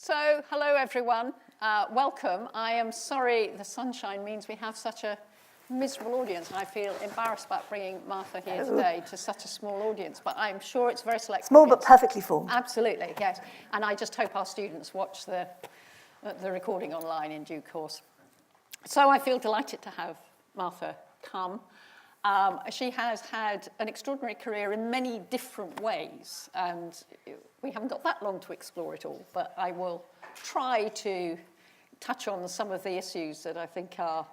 So, hello everyone, welcome. I am sorry the sunshine means we have such a miserable audience, and I feel embarrassed about bringing Martha here today to such a small audience, but I'm sure it's a very select Small audience. but perfectly formed. Absolutely, yes. And I just hope our students watch the recording online in due course. So I feel delighted to have Martha come. She has had an extraordinary career in many different ways, and we haven't got that long to explore it all, but I will try to touch on some of the issues that I think are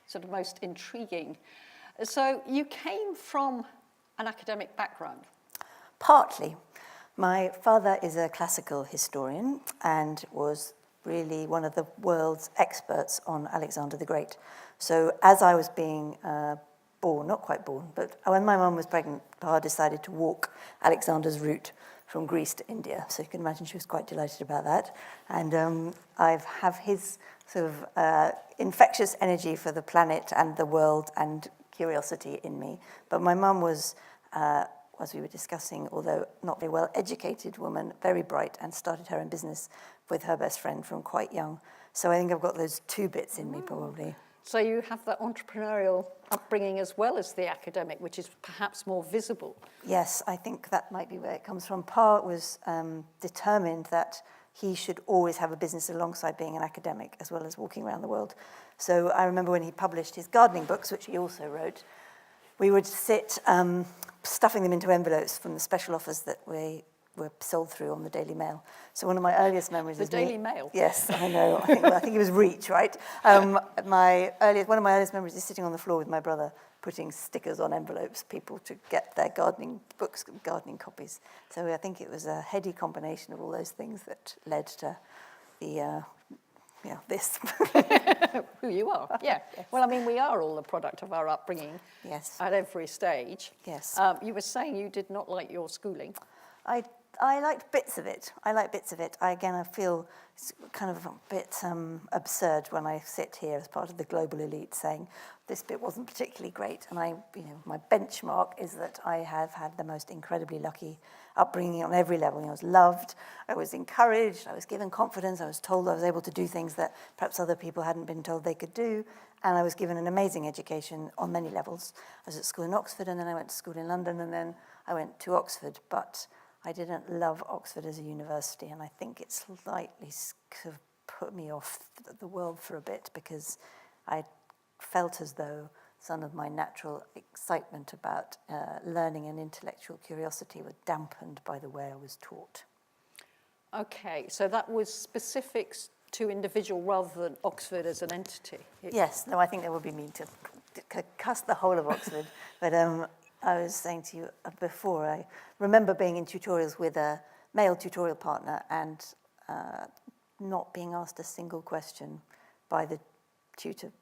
sort of most intriguing. So you came from an academic background? Partly. My father is a classical historian and was really one of the world's experts on Alexander the Great. So as I was being born, not quite born, but when my mum was pregnant, Papa decided to walk Alexander's route from Greece to India. So you can imagine she was quite delighted about that. And I have his sort of infectious energy for the planet and the world and curiosity in me. But my mum was, as we were discussing, although not very well educated woman, very bright, and started her own business with her best friend from quite young. So I think I've got those two bits in me probably. So you have the entrepreneurial upbringing as well as the academic, which is perhaps more visible. Yes, I think that might be where it comes from. Pa was determined that he should always have a business alongside being an academic, as well as walking around the world. So I remember when he published his gardening books, which he also wrote, we would sit stuffing them into envelopes from the special offers that we were sold through on the Daily Mail. So one of my earliest memories is Daily Mail? Yes, I know. I think it was Reach, right? One of my earliest memories is sitting on the floor with my brother, putting stickers on envelopes, people to get their gardening books, gardening copies. So I think it was a heady combination of all those things that led to the this. Who you are, yeah. Yes. Well, I mean, we are all the product of our upbringing. Yes. At every stage. Yes. You were saying you did not like your schooling. I liked bits of it. I feel it's kind of a bit absurd when I sit here as part of the global elite saying this bit wasn't particularly great. And my benchmark is that I have had the most incredibly lucky upbringing on every level. I was loved, I was encouraged, I was given confidence, I was told I was able to do things that perhaps other people hadn't been told they could do, and I was given an amazing education on many levels. I was at school in Oxford, and then I went to school in London, and then I went to Oxford, but I didn't love Oxford as a university, and I think it slightly sort of put me off the world for a bit because I felt as though some of my natural excitement about learning and intellectual curiosity were dampened by the way I was taught. Okay, so that was specifics to individual rather than Oxford as an entity. Yes, no, I think that would be mean to cuss the whole of Oxford, but I was saying to you before, I remember being in tutorials with a male tutorial partner and not being asked a single question by the tutor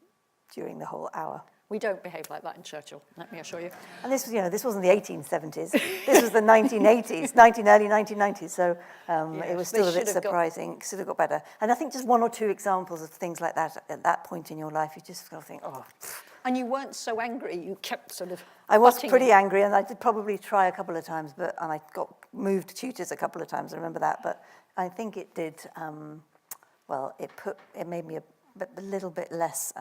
during the whole hour. We don't behave like that in Churchill, let me assure you. And this wasn't the 1870s. This was the 1980s, early 1990s. So yes, it was still a bit surprising. Should have got better. And I think just one or two examples of things like that at that point in your life, you just kind of think, oh. And you weren't so angry. You kept sort of. I was pretty angry, and I did probably try a couple of times, and I got moved tutors a couple of times. I remember that, but I think it did. It made me a little bit less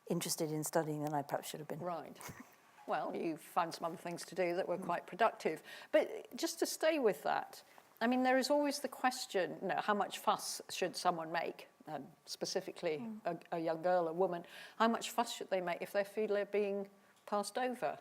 interested in studying than I perhaps should have been. Right. Well, you found some other things to do that were quite productive. But just to stay with that, I mean, there is always the question, how much fuss should someone make? And specifically a young girl, a woman, how much fuss should they make if they feel they're being passed over?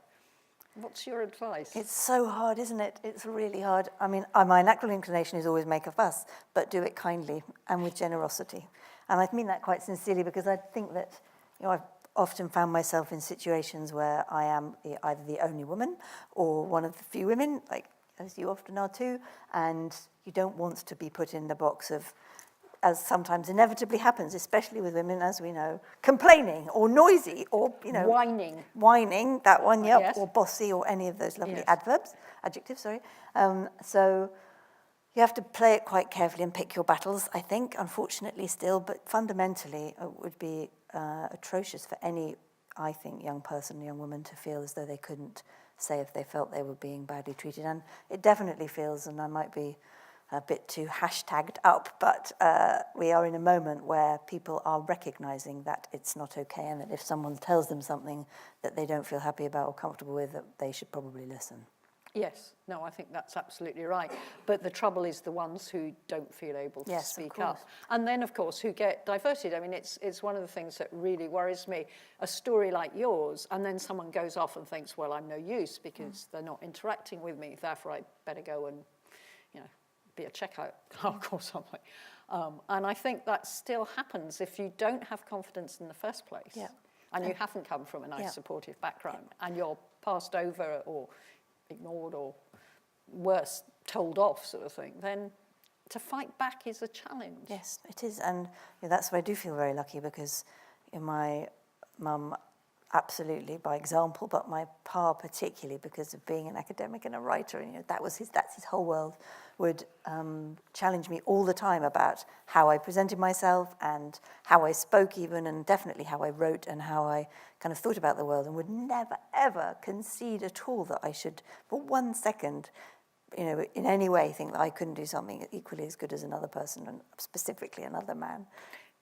What's your advice? It's so hard, isn't it? It's really hard. I mean, my natural inclination is always make a fuss, but do it kindly and with generosity. And I mean that quite sincerely because I think that, I've often found myself in situations where I am either the only woman or one of the few women, like as you often are too, and you don't want to be put in the box of, as sometimes inevitably happens, especially with women, as we know, complaining or noisy or, whining, that one, yep, yes. Or bossy or any of those lovely adjectives, sorry. So you have to play it quite carefully and pick your battles, I think, unfortunately still, but fundamentally it would be atrocious for any, I think, young person, young woman to feel as though they couldn't say if they felt they were being badly treated. And it definitely feels, and I might be a bit too hashtagged up, but we are in a moment where people are recognizing that it's not okay, and that if someone tells them something that they don't feel happy about or comfortable with, that they should probably listen. Yes, no, I think that's absolutely right. But the trouble is the ones who don't feel able to speak up. And then, of course, who get diverted. I mean, it's one of the things that really worries me. A story like yours, and then someone goes off and thinks, well, I'm no use because they're not interacting with me, therefore I better go and, be a checkout clerk or something. And I think that still happens if you don't have confidence in the first place. Yeah. And you haven't come from a nice supportive background, and you're passed over or ignored or worse, told off sort of thing, then to fight back is a challenge. Yes, it is. And that's why I do feel very lucky, because my mum absolutely by example, but my pa particularly because of being an academic and a writer, and that's his whole world, would challenge me all the time about how I presented myself and how I spoke even, and definitely how I wrote and how I kind of thought about the world, and would never, ever concede at all that I should, for 1 second, in any way think that I couldn't do something equally as good as another person, and specifically another man.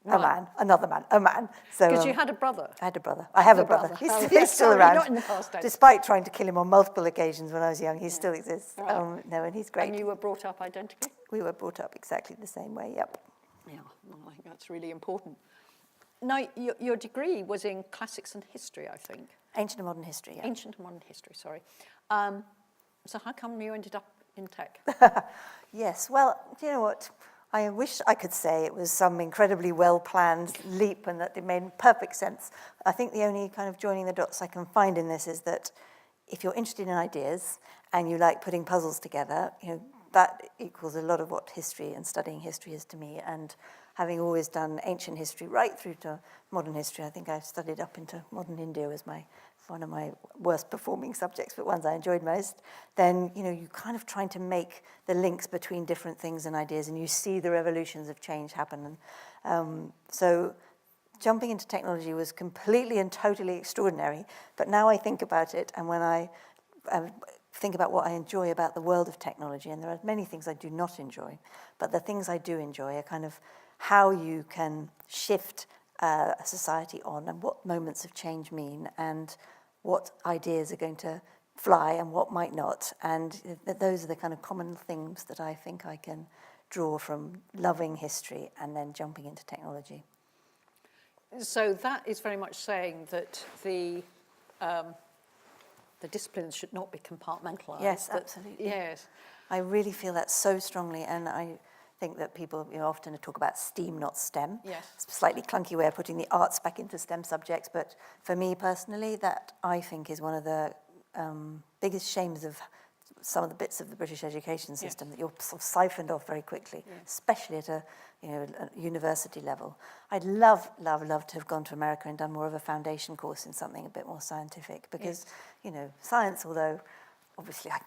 Right. A man. So, because you had a brother. I had a brother. I have a brother. He's still around. Not in the past days. Despite trying to kill him on multiple occasions when I was young, he still exists. Right. And he's great. And you were brought up identically? We were brought up exactly the same way, yep. Yeah, well, I think that's really important. Now, your degree was in classics and history, I think. Ancient and modern history, yeah. Ancient and modern history, sorry. So how come you ended up in tech? Yes, well, you know what? I wish I could say it was some incredibly well-planned leap and that it made perfect sense. I think the only kind of joining the dots I can find in this is that if you're interested in ideas and you like putting puzzles together, that equals a lot of what history and studying history is to me. And having always done ancient history right through to modern history, I think I studied up into modern India as one of my worst performing subjects, but ones I enjoyed most, then, you're kind of trying to make the links between different things and ideas, and you see the revolutions of change happen. And so jumping into technology was completely and totally extraordinary, but now I think about it, and when I think about what I enjoy about the world of technology, and there are many things I do not enjoy, but the things I do enjoy are kind of how you can shift a society on, and what moments of change mean, and what ideas are going to fly and what might not. And those are the kind of common themes that I think I can draw from loving history and then jumping into technology. So that is very much saying that the disciplines should not be compartmentalised. Yes, absolutely. Yes. I really feel that so strongly, and I think that people often talk about STEAM, not STEM. Yes. It's a slightly clunky way of putting the arts back into STEM subjects, but for me personally, that I think is one of the biggest shames of some of the bits of the British education system, that you're sort of siphoned off very quickly, especially at a university level. I'd love to have gone to America and done more of a foundation course in something a bit more scientific, because science, although obviously I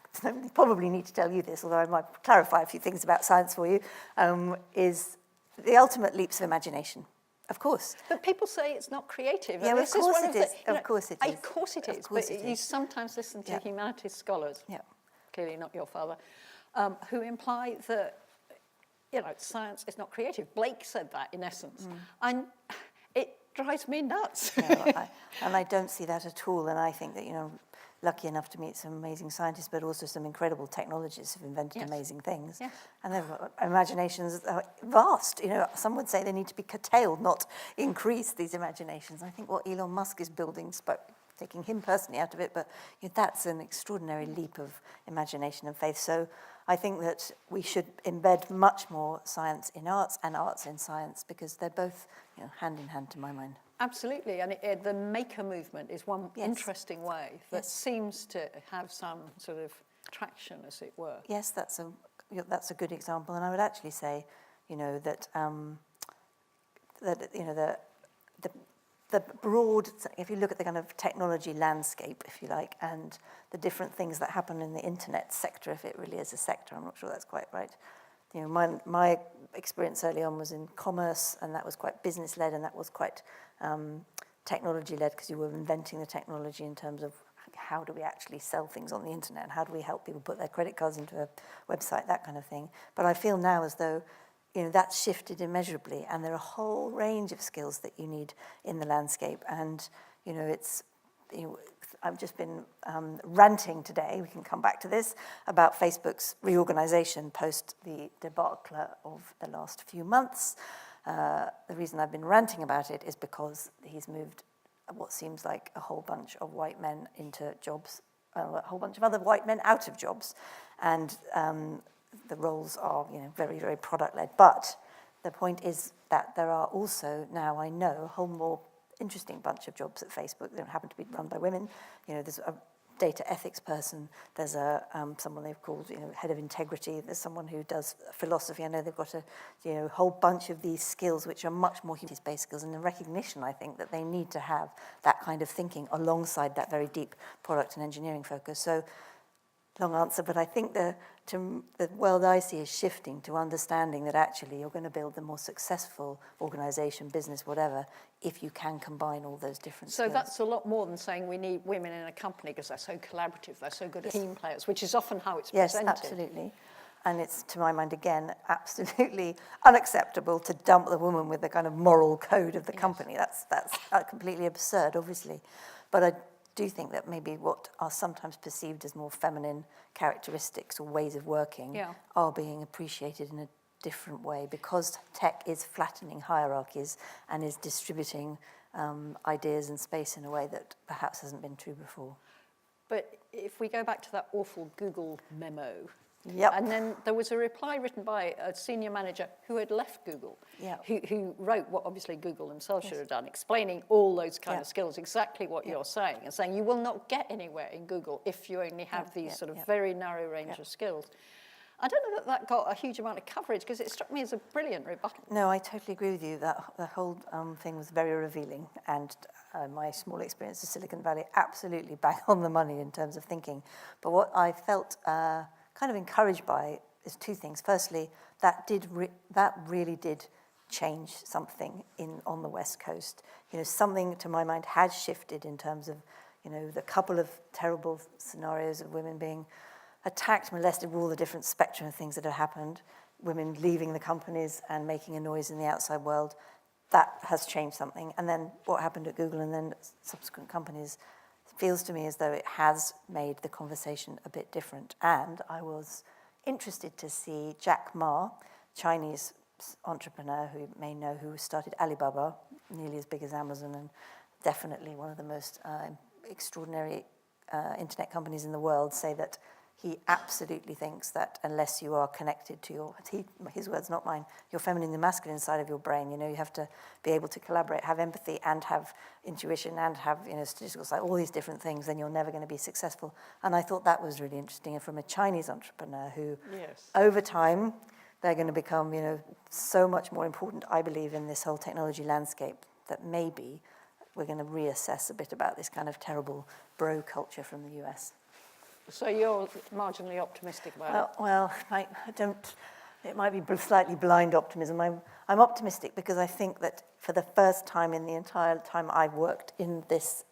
probably need to tell you this, although I might clarify a few things about science for you, is the ultimate leaps of imagination. Of course. But people say it's not creative. Yeah, of course it is. Of course it is. Of course it is. But you sometimes listen to humanities scholars, clearly not your father, who imply that, science is not creative. Blake said that, in essence. And it drives me nuts. And I don't see that at all. And I think that, lucky enough to meet some amazing scientists, but also some incredible technologists who've invented amazing things. Yes. And their imaginations are vast. Some would say they need to be curtailed, not increase these imaginations. I think what Elon Musk is building, taking him personally out of it, but that's an extraordinary leap of imagination and faith. So I think that we should embed much more science in arts and arts in science, because they're both hand in hand to my mind. Absolutely, and the maker movement is one interesting way that seems to have some sort of traction, as it were. Yes, that's a good example, and I would actually say, that the broad, if you look at the kind of technology landscape, if you like, and the different things that happen in the internet sector, if it really is a sector, I'm not sure that's quite right. My experience early on was in commerce, and that was quite business-led, and that was quite technology-led, because you were inventing the technology in terms of how do we actually sell things on the internet, and how do we help people put their credit cards into a website, that kind of thing. But I feel now as though, you know, that's shifted immeasurably, and there are a whole range of skills that you need in the landscape. And, you know, it's, you know, I've just been ranting today, we can come back to this, about Facebook's reorganization post the debacle of the last few months. The reason I've been ranting about it is because he's moved what seems like a whole bunch of white men into jobs, a whole bunch of other white men out of jobs. And the roles are, you know, very, very product-led. But the point is that there are also now, I know, a whole more interesting bunch of jobs at Facebook. They don't happen to be run by women. You know, there's a data ethics person. There's a someone they've called, you know, head of integrity. There's someone who does philosophy. I know they've got a, you know, whole bunch of these skills which are much more human-based skills, and the recognition, I think, that they need to have that kind of thinking alongside that very deep product and engineering focus. So, long answer, but I think the world I see is shifting to understanding that actually you're going to build the more successful organization, business, whatever, if you can combine all those different skills. So that's a lot more than saying we need women in a company because they're so collaborative, they're so good at team players, which is often how it's presented. Yes, absolutely. And it's, to my mind, again, absolutely unacceptable to dump the woman with the kind of moral code of the company. That's completely absurd, obviously. But I do think that maybe what are sometimes perceived as more feminine characteristics or ways of working are being appreciated in a different way, because tech is flattening hierarchies and is distributing ideas and space in a way that perhaps hasn't been true before. But if we go back to that awful Google memo, Yep. and then there was a reply written by a senior manager who had left Google, who wrote what obviously Google themselves should have done, explaining all those kind of skills, exactly what you're saying, and saying you will not get anywhere in Google if you only have these sort of very narrow range of skills. I don't know that got a huge amount of coverage, because it struck me as a brilliant rebuttal. No, I totally agree with you. That the whole thing was very revealing, and my small experience of Silicon Valley absolutely bang on the money in terms of thinking. But what I felt kind of encouraged by is two things. Firstly, that really did change something on the West Coast. You know, something to my mind has shifted in terms of, you know, the couple of terrible scenarios of women being attacked, molested, all the different spectrum of things that have happened, women leaving the companies and making a noise in the outside world. That has changed something. And then what happened at Google and then subsequent companies feels to me as though it has made the conversation a bit different. And I was interested to see Jack Ma, Chinese entrepreneur who you may know, who started Alibaba, nearly as big as Amazon, and definitely one of the most extraordinary internet companies in the world, say that he absolutely thinks that unless you are connected to his words, not mine, your feminine and masculine side of your brain, you know, you have to be able to collaborate, have empathy, and have intuition, and have, you know, statistical side, all these different things, then you're never going to be successful. And I thought that was really interesting. And from a Chinese entrepreneur who, over time, they're going to become, you know, so much more important, I believe, in this whole technology landscape, that maybe we're going to reassess a bit about this kind of terrible bro culture from the US. So you're marginally optimistic about it? Well, it might be slightly blind optimism. I'm optimistic because I think that for the first time in the entire time I've worked in this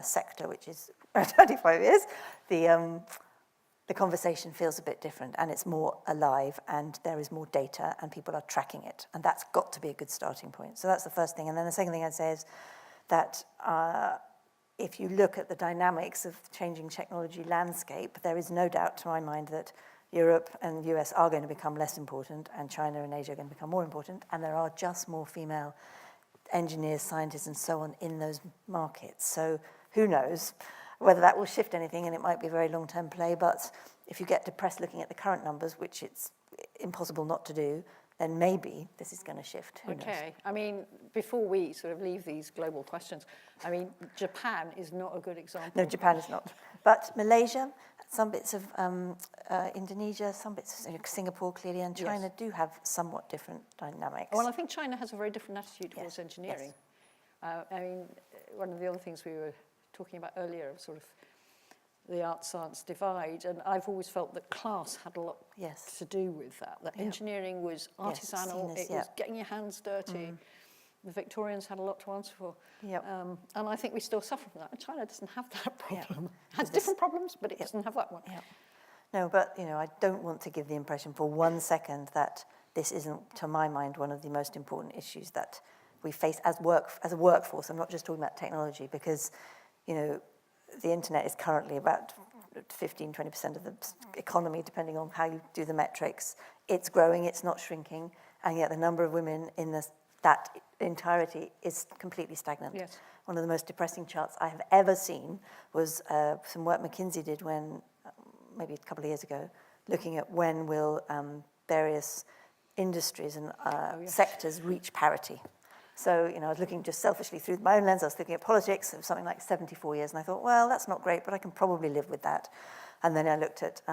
sector, which is 25 years, the conversation feels a bit different, and it's more alive, and there is more data, and people are tracking it. And that's got to be a good starting point. So that's the first thing. And then the second thing I'd say is that if you look at the dynamics of changing technology landscape, there is no doubt to my mind that Europe and the US are going to become less important, and China and Asia are going to become more important, and there are just more female engineers, scientists, and so on in those markets. So who knows whether that will shift anything, and it might be a very long-term play, but if you get depressed looking at the current numbers, which it's impossible not to do, then maybe this is going to shift. Who knows? I mean, before we sort of leave these global questions, I mean, Japan is not a good example. No, Japan is not. But Malaysia, some bits of Indonesia, some bits of Singapore, clearly, and China do have somewhat different dynamics. Well, I think China has a very different attitude towards engineering. I mean, one of the other things we were talking about earlier, of sort of the art-science divide, and I've always felt that class had a lot to do with that. That engineering was artisanal, it was getting your hands dirty. The Victorians had a lot to answer for. Yep. And I think we still suffer from that. And China doesn't have that problem. Yep. It has different problems, but it doesn't have that one. Yep. No, but, I don't want to give the impression for 1 second that this isn't, to my mind, one of the most important issues that we face as a workforce. I'm not just talking about technology, because, the internet is currently about 15, 20% of the economy, depending on how you do the metrics. It's growing, it's not shrinking, and yet the number of women in that entirety is completely stagnant. Yes. One of the most depressing charts I have ever seen was some work McKinsey did maybe a couple of years ago, looking at when will various industries and sectors reach parity. So, I was looking just selfishly through my own lens. I was looking at politics. It was something like 74 years. And I thought, well, that's not great, but I can probably live with that. And then I looked at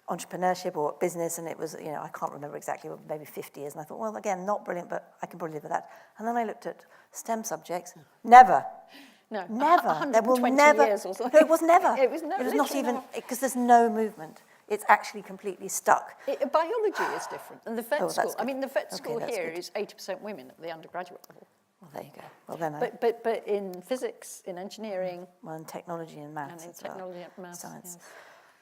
entrepreneurship or business, and it was, I can't remember exactly, maybe 50 years. And I thought, well, again, not brilliant, but I can probably live with that. And then I looked at STEM subjects. Never. No, Never. There will never. Years or something. No, it was never. It was not even, because there's no movement. It's actually completely stuck. Biology is different. And the vet school, good. the vet school here good. is 80% women at the undergraduate level. Well, there you go. Well, then But in physics, in engineering... Well, in technology and maths and in technology and maths, science. Yes.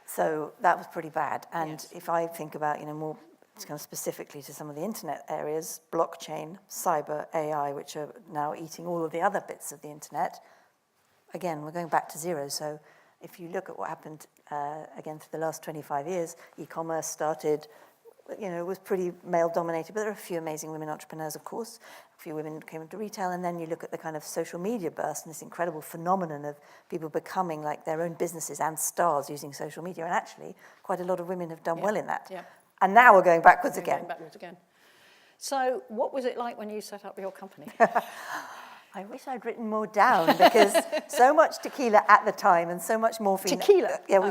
So that was pretty bad. And Yes. if I think about, more kind of specifically to some of the internet areas, blockchain, cyber, AI, which are now eating all of the other bits of the internet, again, we're going back to zero. So if you look at what happened, again, for the last 25 years, e-commerce started, was pretty male-dominated, but there are a few amazing women entrepreneurs, of course. A few women came into retail, and then you look at the kind of social media burst and this incredible phenomenon of people becoming like their own businesses and stars using social media. And actually, quite a lot of women have done well in that. Yeah. And now we're going backwards again. Going backwards again. So what was it like when you set up your company? I wish I'd written more down, because so much tequila at the time and so much morphine. Tequila? Yeah, we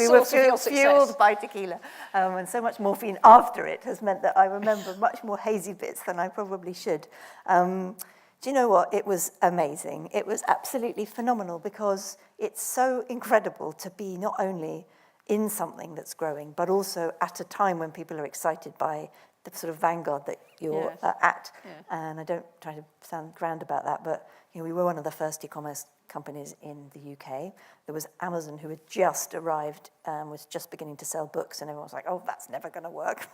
were fueled by tequila. And so much morphine after it has meant that I remember much more hazy bits than I probably should. Do you know what? It was amazing. It was absolutely phenomenal, because it's so incredible to be not only in something that's growing, but also at a time when people are excited by the sort of vanguard that you're at. Yeah. And I don't try to sound grand about that, but we were one of the first e-commerce companies in the UK. There was Amazon, who had just arrived, was just beginning to sell books, and everyone was like, oh, that's never going to work.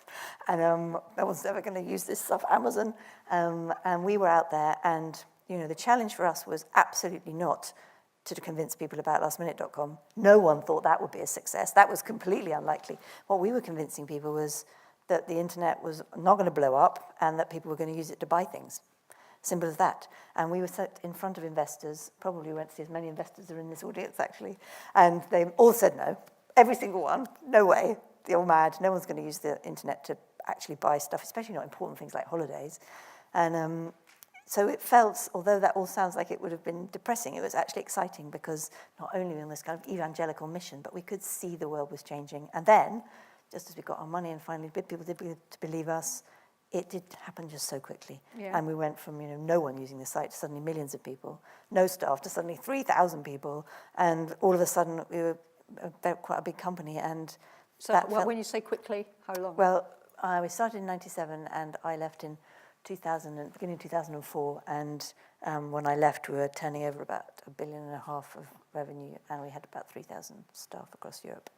And no one's ever going to use this stuff, Amazon. And we were out there, and the challenge for us was absolutely not to convince people about lastminute.com. No one thought that would be a success. That was completely unlikely. What we were convincing people was that the internet was not going to blow up and that people were going to use it to buy things. Simple as that. And we were set in front of investors, probably won't see as many investors are in this audience, actually, and they all said no. Every single one. No way. You're mad. No one's going to use the internet to actually buy stuff, especially not important things like holidays. And so it felt, although that all sounds like it would have been depressing, it was actually exciting, because not only were we on this kind of evangelical mission, but we could see the world was changing. And then, just as we got our money and finally people did to believe us, it did happen just so quickly. Yeah. And we went from no one using the site to suddenly millions of people, no staff to suddenly 3,000 people, and all of a sudden we were quite a big company. And so when you say quickly, how long? Well, we started in 97, and I left in beginning of 2004, and when I left, we were turning over about $1.5 billion of revenue, and we had about 3,000 staff across Europe.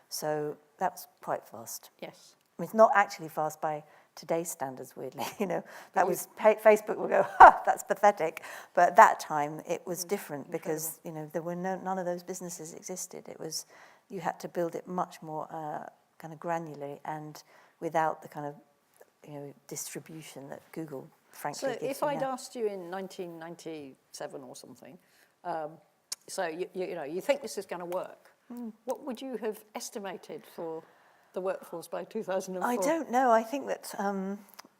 So that's quite fast. Yes. I mean, it's not actually fast by today's standards, weirdly. That was Facebook will go, ha, that's pathetic. But at that time, it was different, because there were none of those businesses existed. It was, you had to build it much more kind of granularly and without the kind of distribution that Google, frankly, gives. So if I'd asked you in 1997 or something, so you think this is going to work, what would you have estimated for the workforce by 2004? I don't know. I think that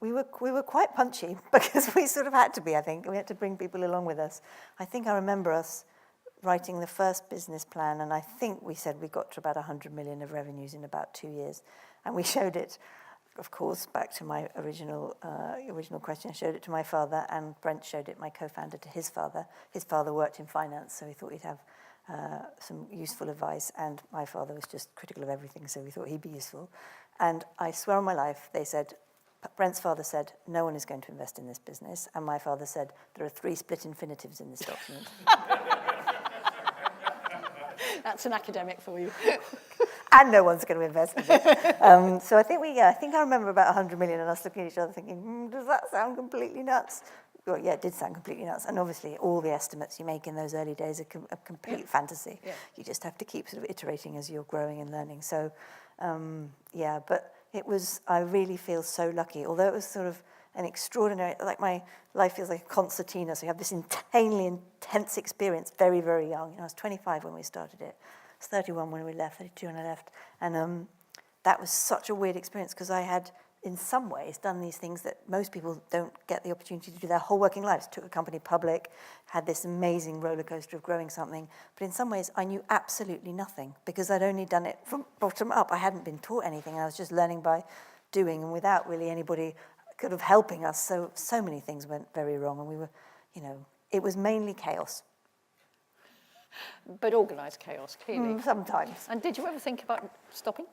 we were quite punchy, because we sort of had to be, I think. We had to bring people along with us. I think I remember us writing the first business plan, and I think we said we got to about 100 million of revenues in about 2 years. And we showed it, of course, back to my original question, I showed it to my father, and Brent showed it, my co-founder, to his father. His father worked in finance, so he thought he'd have some useful advice, and my father was just critical of everything, so we thought he'd be useful. And I swear on my life, they said, Brent's father said, no one is going to invest in this business. And my father said, there are 3 split infinitives in this document. That's an academic for you. And no one's going to invest in it. So I think I remember about 100 million and us looking at each other thinking, does that sound completely nuts? Well, yeah, it did sound completely nuts. And obviously, all the estimates you make in those early days are a complete fantasy. Yeah. You just have to keep sort of iterating as you're growing and learning. So, but it was, I really feel so lucky. Although it was sort of an extraordinary, like my life feels like a concertina. So you have this insanely intense experience very, very young. You know, I was 25 when we started it. I was 31 when we left, 32 when I left. And that was such a weird experience because I had, in some ways, done these things that most people don't get the opportunity to do their whole working lives. Took a company public, had this amazing roller coaster of growing something. But in some ways, I knew absolutely nothing because I'd only done it from bottom up. I hadn't been taught anything. I was just learning by doing and without really anybody kind of helping us. So many things went very wrong. And we were, it was mainly chaos. But organised chaos, clearly. Sometimes. And did you ever think about stopping?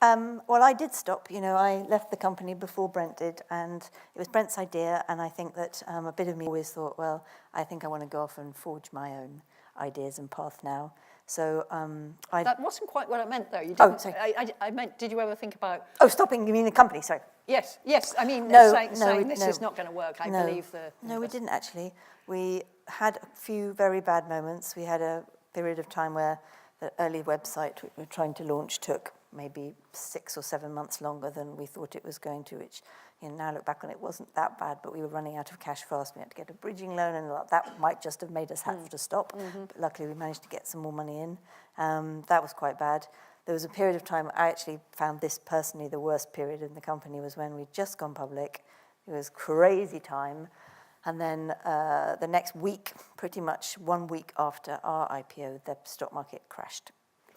Well, I did stop. I left the company before Brent did, and it was Brent's idea, and I think that a bit of me always thought, well, I think I want to go off and forge my own ideas and path now. So That wasn't quite what I meant, though. You didn't. Oh, sorry. I meant, did you ever think about... Oh, stopping, you mean the company, sorry. Yes. I mean, saying this is not going to work. I believe the... No, we didn't actually. We had a few very bad moments. We had a period of time where the early website we were trying to launch took maybe 6 or 7 months longer than we thought it was going to, which, now look back on it, wasn't that bad, but we were running out of cash fast. We had to get a bridging loan, and that might just have made us have to stop. Mm-hmm. But luckily, we managed to get some more money in. That was quite bad. There was a period of time, I actually found this personally the worst period in the company was when we'd just gone public. It was crazy time. And then the next week, pretty much 1 week after our IPO, the stock market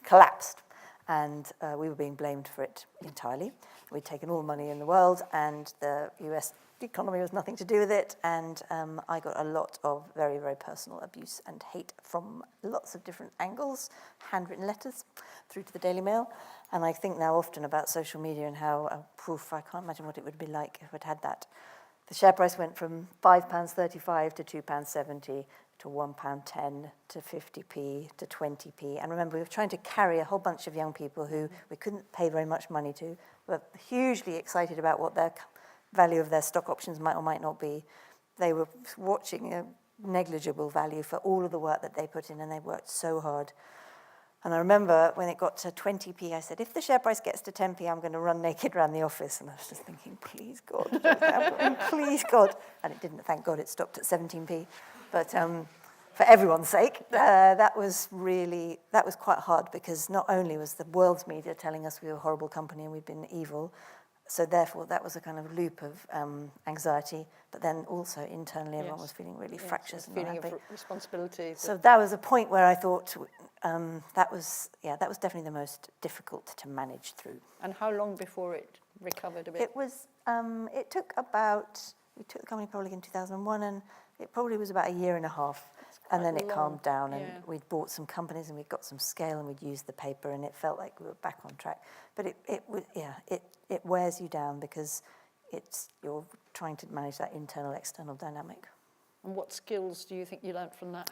collapsed. And we were being blamed for it entirely. We'd taken all the money in the world, and the US economy was nothing to do with it. And I got a lot of very, very personal abuse and hate from lots of different angles, handwritten letters through to the Daily Mail. And I think now often about social media and how, I can't imagine what it would be like if it had that. The share price went from £5.35 to £2.70 to £1.10 to 50p to 20p. And remember, we were trying to carry a whole bunch of young people who we couldn't pay very much money to, were hugely excited about what their value of their stock options might or might not be. They were watching a negligible value for all of the work that they put in, and they worked so hard. And I remember when it got to 20p, I said, if the share price gets to 10p, I'm going to run naked around the office. And I was just thinking, please, God, please, God. And it didn't, thank God, it stopped at 17p. But for everyone's sake, that was quite hard because not only was the world's media telling us we were a horrible company and we'd been evil, so therefore that was a kind of loop of anxiety, but then also internally everyone was feeling really fractious and feeling unhappy. of responsibility. So that was a point where I thought that was definitely the most difficult to manage through. And how long before it recovered a bit? It was, we took the company public in 2001, and it probably was about a year and a half. And then it calmed down, and we'd bought some companies, and we'd got some scale, and we'd used the paper, and it felt like we were back on track. But it wears you down because you're trying to manage that internal-external dynamic. And what skills do you think you learnt from that?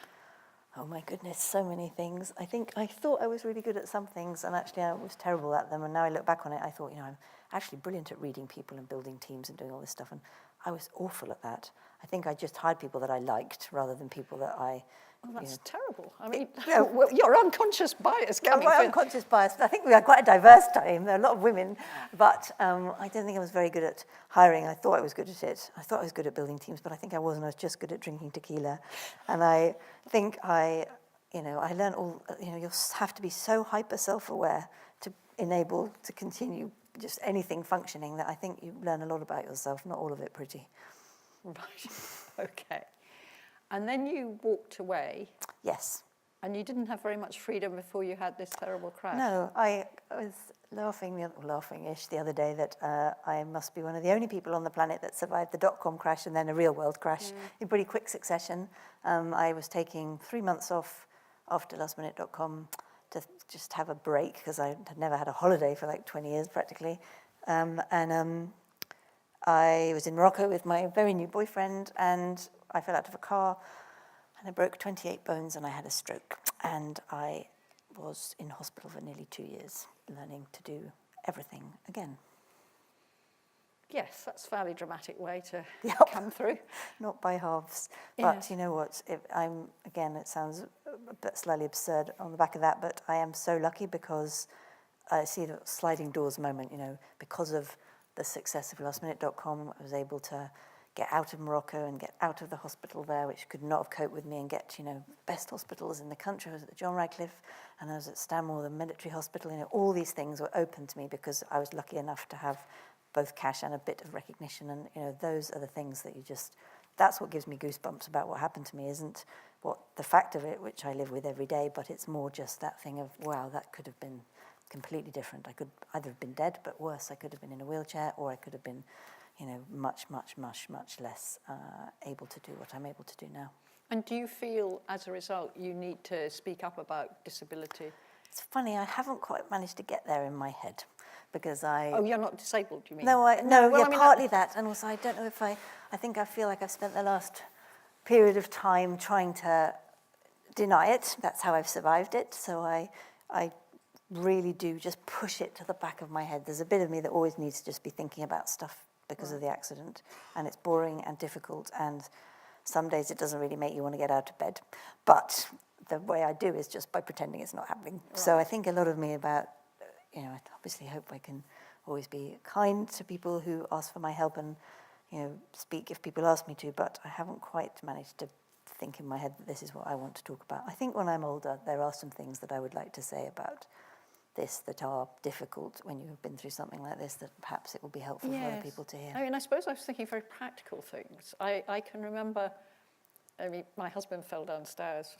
Oh my goodness, so many things. I thought I was really good at some things, and actually I was terrible at them. And now I look back on it, I thought, I'm actually brilliant at reading people and building teams and doing all this stuff. And I was awful at that. I think I just hired people that I liked rather than people that I... Oh, that's terrible. I mean, your unconscious bias coming my unconscious bias. I think we had quite a diverse team. There are a lot of women, but I don't think I was very good at hiring. I thought I was good at it. I thought I was good at building teams, but I think I wasn't. I was just good at drinking tequila. And I think I learned all, you have to be so hyper self-aware to enable to continue just anything functioning that I think you learn a lot about yourself, not all of it pretty. Right, okay. And then you walked away. Yes. And you didn't have very much freedom before you had this terrible crash. No, I was laughing-ish the other day that I must be one of the only people on the planet that survived the dot-com crash and then a real-world crash in pretty quick succession. I was taking 3 months off after lastminute.com to just have a break because I had never had a holiday for like 20 years practically. I was in Morocco with my very new boyfriend, and I fell out of a car, and I broke 28 bones, and I had a stroke. And I was in hospital for nearly 2 years, learning to do everything again. Yes, that's a fairly dramatic way to Yep. come through. Not by halves. Yeah. But you know what? Again, it sounds a bit slightly absurd on the back of that, but I am so lucky because I see the sliding doors moment, because of the success of lastminute.com, I was able to get out of Morocco and get out of the hospital there, which could not have coped with me, and get, best hospitals in the country. I was at the John Radcliffe, and I was at Stanmore, the military hospital. All these things were open to me because I was lucky enough to have both cash and a bit of recognition. And, those are the things that that's what gives me goosebumps about what happened to me. Isn't what the fact of it, which I live with every day, but it's more just that thing of, wow, that could have been completely different. I could either have been dead, but worse, I could have been in a wheelchair, or I could have been, much, much, much, much less able to do what I'm able to do now. And do you feel, as a result, you need to speak up about disability? It's funny, I haven't quite managed to get there in my head, because Oh, you're not disabled, you mean? Partly that, and also I don't know if I think I feel like I've spent the last period of time trying to deny it. That's how I've survived it, so I really do just push it to the back of my head. There's a bit of me that always needs to just be thinking about stuff because of the accident, and it's boring and difficult, and some days it doesn't really make you want to get out of bed, but the way I do is just by pretending it's not happening. Right. So I think a lot of me about, I obviously hope I can always be kind to people who ask for my help and, speak if people ask me to, but I haven't quite managed to think in my head that this is what I want to talk about. I think when I'm older, there are some things that I would like to say about this that are difficult when you have been through something like this, that perhaps it will be helpful for other people to hear. I suppose I was thinking very practical things. I can remember, my husband fell downstairs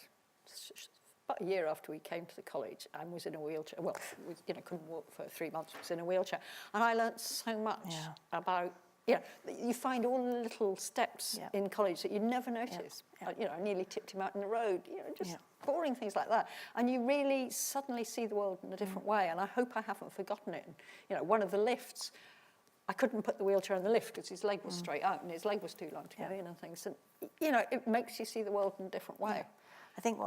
about a year after we came to the college and was in a wheelchair. Well, couldn't walk for 3 months, was in a wheelchair. And I learnt so much about, you find all the little steps in college that you never notice. I nearly tipped him out in the road, just boring things like that. And you really suddenly see the world in a different way. And I hope I haven't forgotten it. One of the lifts, I couldn't put the wheelchair in the lift because his leg was straight out and his leg was too long to go in and things. And, it makes you see the world in a different way. Yeah. I think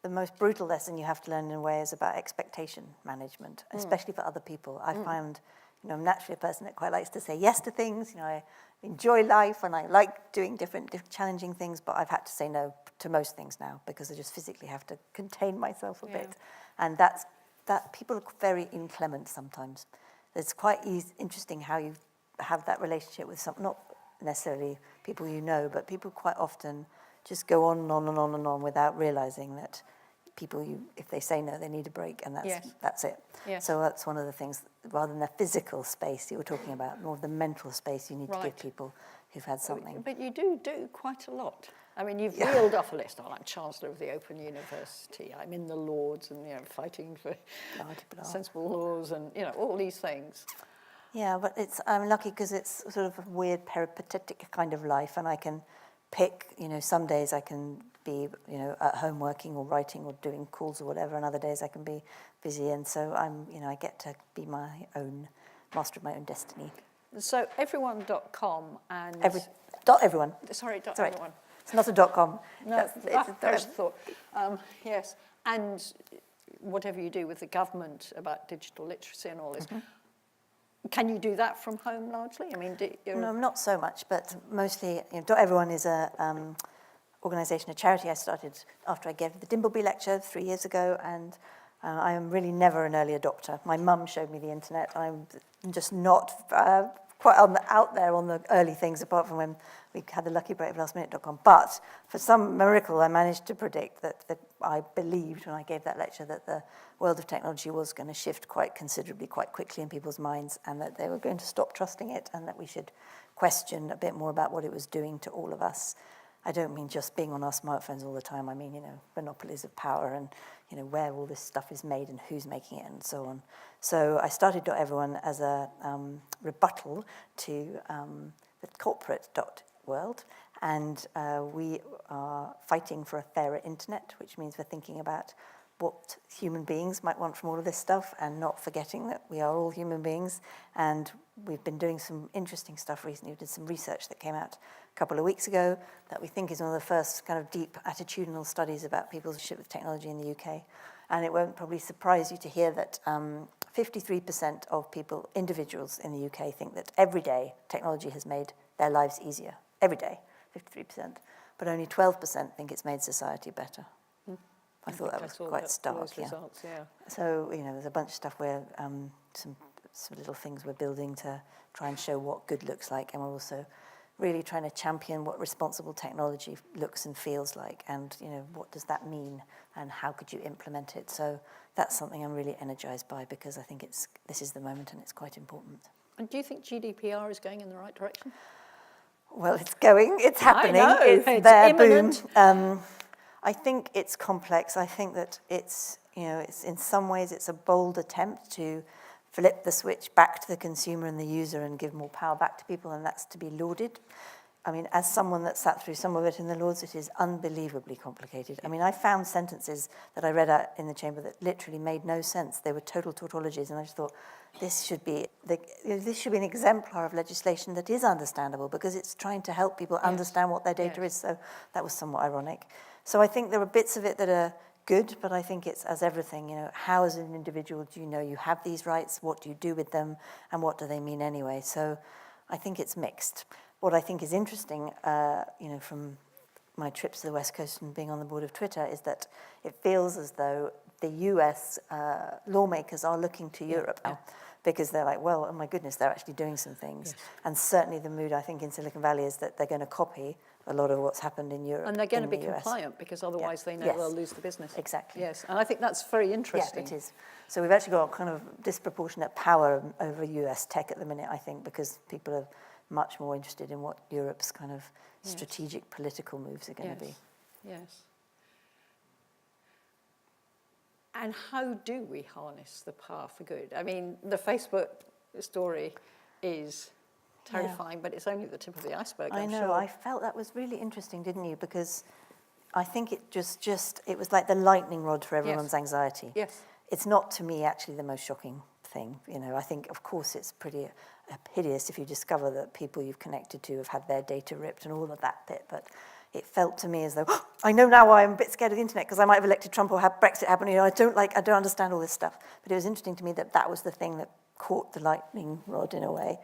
the most brutal lesson you have to learn in a way is about expectation management, especially for other people. I find, I'm naturally a person that quite likes to say yes to things. I enjoy life and I like doing different challenging things, but I've had to say no to most things now because I just physically have to contain myself a bit. And that people are very inclement sometimes. It's quite interesting how you have that relationship with not necessarily people but people quite often just go on and on and on and on without realizing that people, if they say no, they need a break, and that's it. Yes. So that's one of the things, rather than the physical space you were talking about, more of the mental space you need to give people who've had something. But you do quite a lot. You've reeled off a list. I'm Chancellor of the Open University. I'm in the Lords and, fighting for sensible laws and, all these things. Yeah, but I'm lucky because it's sort of a weird peripatetic kind of life, and I can pick, some days I can be, at home working or writing or doing calls or whatever, and other days I can be busy, and so I get to be my own master of my own destiny. So everyone.com and... everyone. Sorry, everyone. It's not a .com. No, there's the thought. Yes, and whatever you do with the government about digital literacy and all this, can you do that from home largely? No, not so much, but mostly, .everyone is a organisation, a charity I started after I gave the Dimbleby lecture 3 years ago, and I am really never an early adopter. My mum showed me the internet. I'm just not quite out there on the early things, apart from when we had the lucky break of lastminute.com. But for some miracle, I managed to predict that I believed when I gave that lecture that the world of technology was going to shift quite considerably, quite quickly in people's minds, and that they were going to stop trusting it, and that we should question a bit more about what it was doing to all of us. I don't mean just being on our smartphones all the time. I mean, monopolies of power and, where all this stuff is made and who's making it and so on. So I started .everyone as a rebuttal to the corporate .world, and we are fighting for a fairer internet, which means we're thinking about what human beings might want from all of this stuff and not forgetting that we are all human beings. And we've been doing some interesting stuff recently. We did some research that came out a couple of weeks ago that we think is one of the first kind of deep attitudinal studies about people's relationship with technology in the UK. And it won't probably surprise you to hear that 53% of people, individuals in the UK, think that every day technology has made their lives easier. Every day, 53%. But only 12% think it's made society better. I thought that was quite stark. Results, yeah. So, there's a bunch of stuff where some little things we're building to try and show what good looks like, and we're also really trying to champion what responsible technology looks and feels like, and what does that mean, and how could you implement it. So that's something I'm really energized by, because I think this is the moment and it's quite important. And do you think GDPR is going in the right direction? Well, it's happening. I know, it's there, imminent. Boom. I think it's complex. I think that it's in some ways it's a bold attempt to flip the switch back to the consumer and the user and give more power back to people, and that's to be lauded. I mean, as someone that sat through some of it in the Lords, it is unbelievably complicated. I mean, I found sentences that I read out in the chamber that literally made no sense. They were total tautologies, and I just thought, this should be an exemplar of legislation that is understandable, because it's trying to help people understand what their data is. So that was somewhat ironic. So I think there are bits of it that are good, but I think it's, as everything, how as an individual do you know you have these rights, what do you do with them, and what do they mean anyway? So I think it's mixed. What I think is interesting, from my trips to the West Coast and being on the board of Twitter, is that it feels as though the US lawmakers are looking to Europe now, because they're like, well, oh my goodness, they're actually doing some things. Yes. And certainly the mood, I think, in Silicon Valley is that they're going to copy a lot of what's happened in Europe. And they're going to be compliant, because otherwise they know they'll lose the business. Exactly. Yes, and I think that's very interesting. Yeah, it is. So we've actually got kind of disproportionate power over US tech at the minute, I think, because people are much more interested in what Europe's kind of strategic political moves are going to be. Yes. And how do we harness the power for good? I mean, the Facebook story is terrifying, but it's only the tip of the iceberg, I'm sure. I felt that was really interesting, didn't you? Because I think it it was like the lightning rod for everyone's anxiety. Yes. It's not, to me, actually the most shocking thing. I think, of course, it's pretty hideous if you discover that people you've connected to have had their data ripped and all of that bit, but it felt to me as though, I know now why I'm a bit scared of the internet, because I might have elected Trump or had Brexit happen. I don't understand all this stuff. But it was interesting to me that was the thing that caught the lightning rod in a way,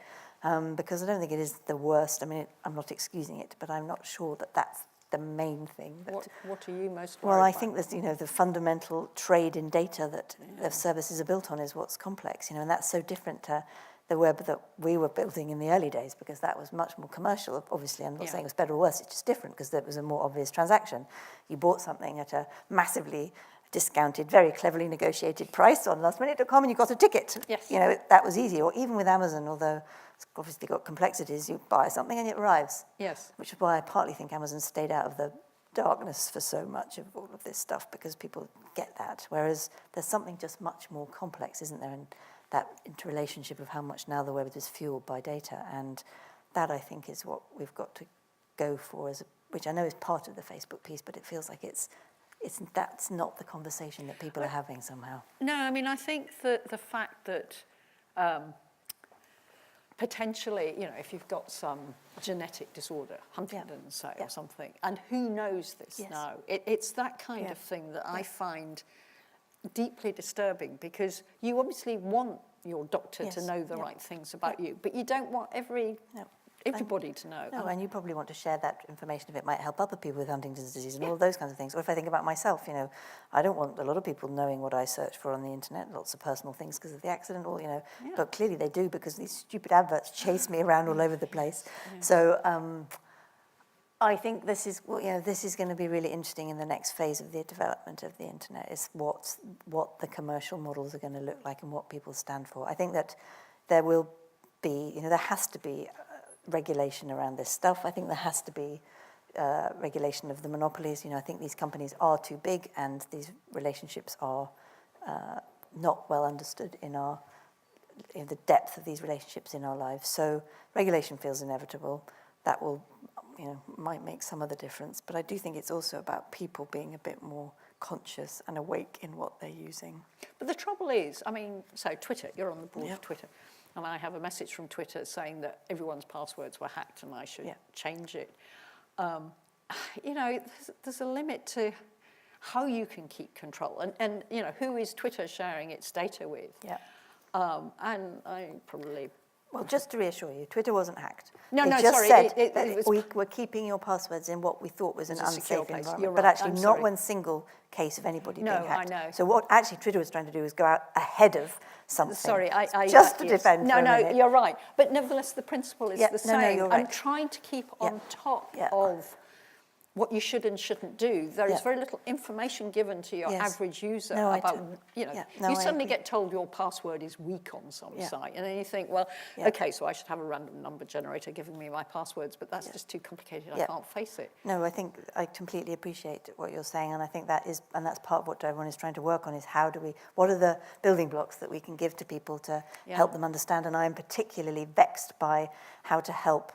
because I don't think it is the worst. I mean, I'm not excusing it, but I'm not sure that that's the main thing. What are you most worried Well, I about? think that, the fundamental trade in data that the services are built on is what's complex, and that's so different to the web that we were building in the early days, because that was much more commercial. Obviously, I'm not saying it was better or worse, it's just different, because it was a more obvious transaction. You bought something at a massively discounted, very cleverly negotiated price on lastminute.com, and you got a ticket. Yes. That was easy. Or even with Amazon, although it's obviously got complexities, you buy something and it arrives. Yes. Which is why I partly think Amazon stayed out of the darkness for so much of all of this stuff, because people get that. Whereas there's something just much more complex, isn't there? And that interrelationship of how much now the web is fueled by data, and that, I think, is what we've got to go for, which I know is part of the Facebook piece, but it feels like that's not the conversation that people are having somehow. No, I mean, I think that the fact that potentially, if you've got some genetic disorder, Huntington's, say, or something, and who knows this now, it's that kind of thing that I find deeply disturbing, because you obviously want your doctor to know the right things about you, but you don't want everybody to know. No, and you probably want to share that information if it might help other people with Huntington's disease and all of those kinds of things. Or if I think about myself, I don't want a lot of people knowing what I search for on the internet, lots of personal things because of the accident, or, but clearly they do, because these stupid adverts chase me around all over the place. So I think this is going to be really interesting in the next phase of the development of the internet, is what the commercial models are going to look like and what people stand for. I think that there will be, there has to be regulation around this stuff. I think there has to be regulation of the monopolies. I think these companies are too big, and these relationships are not well understood in the depth of these relationships in our lives. So regulation feels inevitable. That will, might make some of the difference. But I do think it's also about people being a bit more conscious and awake in what they're using. But the trouble is, I mean, so Twitter, you're on the board Yep. of Twitter, and I have a message from Twitter saying that everyone's passwords were hacked and I should change it. You know, there's a limit to how you can keep control, and you know, who is Twitter sharing its data with? Yeah. And I probably... Well, just to reassure you, Twitter wasn't hacked. No, it no, just sorry. said It that was... we were keeping your passwords in what we thought was an a secure unsafe place. environment. You're But right. actually I'm not sorry. one single case of anybody No, being hacked. I know. So what actually Twitter was trying to do was go out ahead of something. Sorry, just to yes. defend for a minute. No, you're right. But nevertheless, the principle is the same. No, you're right. I'm trying to keep on top of what you should and shouldn't do. There is very little information given to your average user about, you know, you suddenly get told your password is weak on some site, and then you think, well, okay, so I should have a random number generator giving me my passwords, but that's just too complicated. I can't face it. No, I think I completely appreciate what you're saying, and I think that is, and that's part of what everyone is trying to work on, is how do we, what are the building blocks that we can give to people to help them understand, and I am particularly vexed by how to help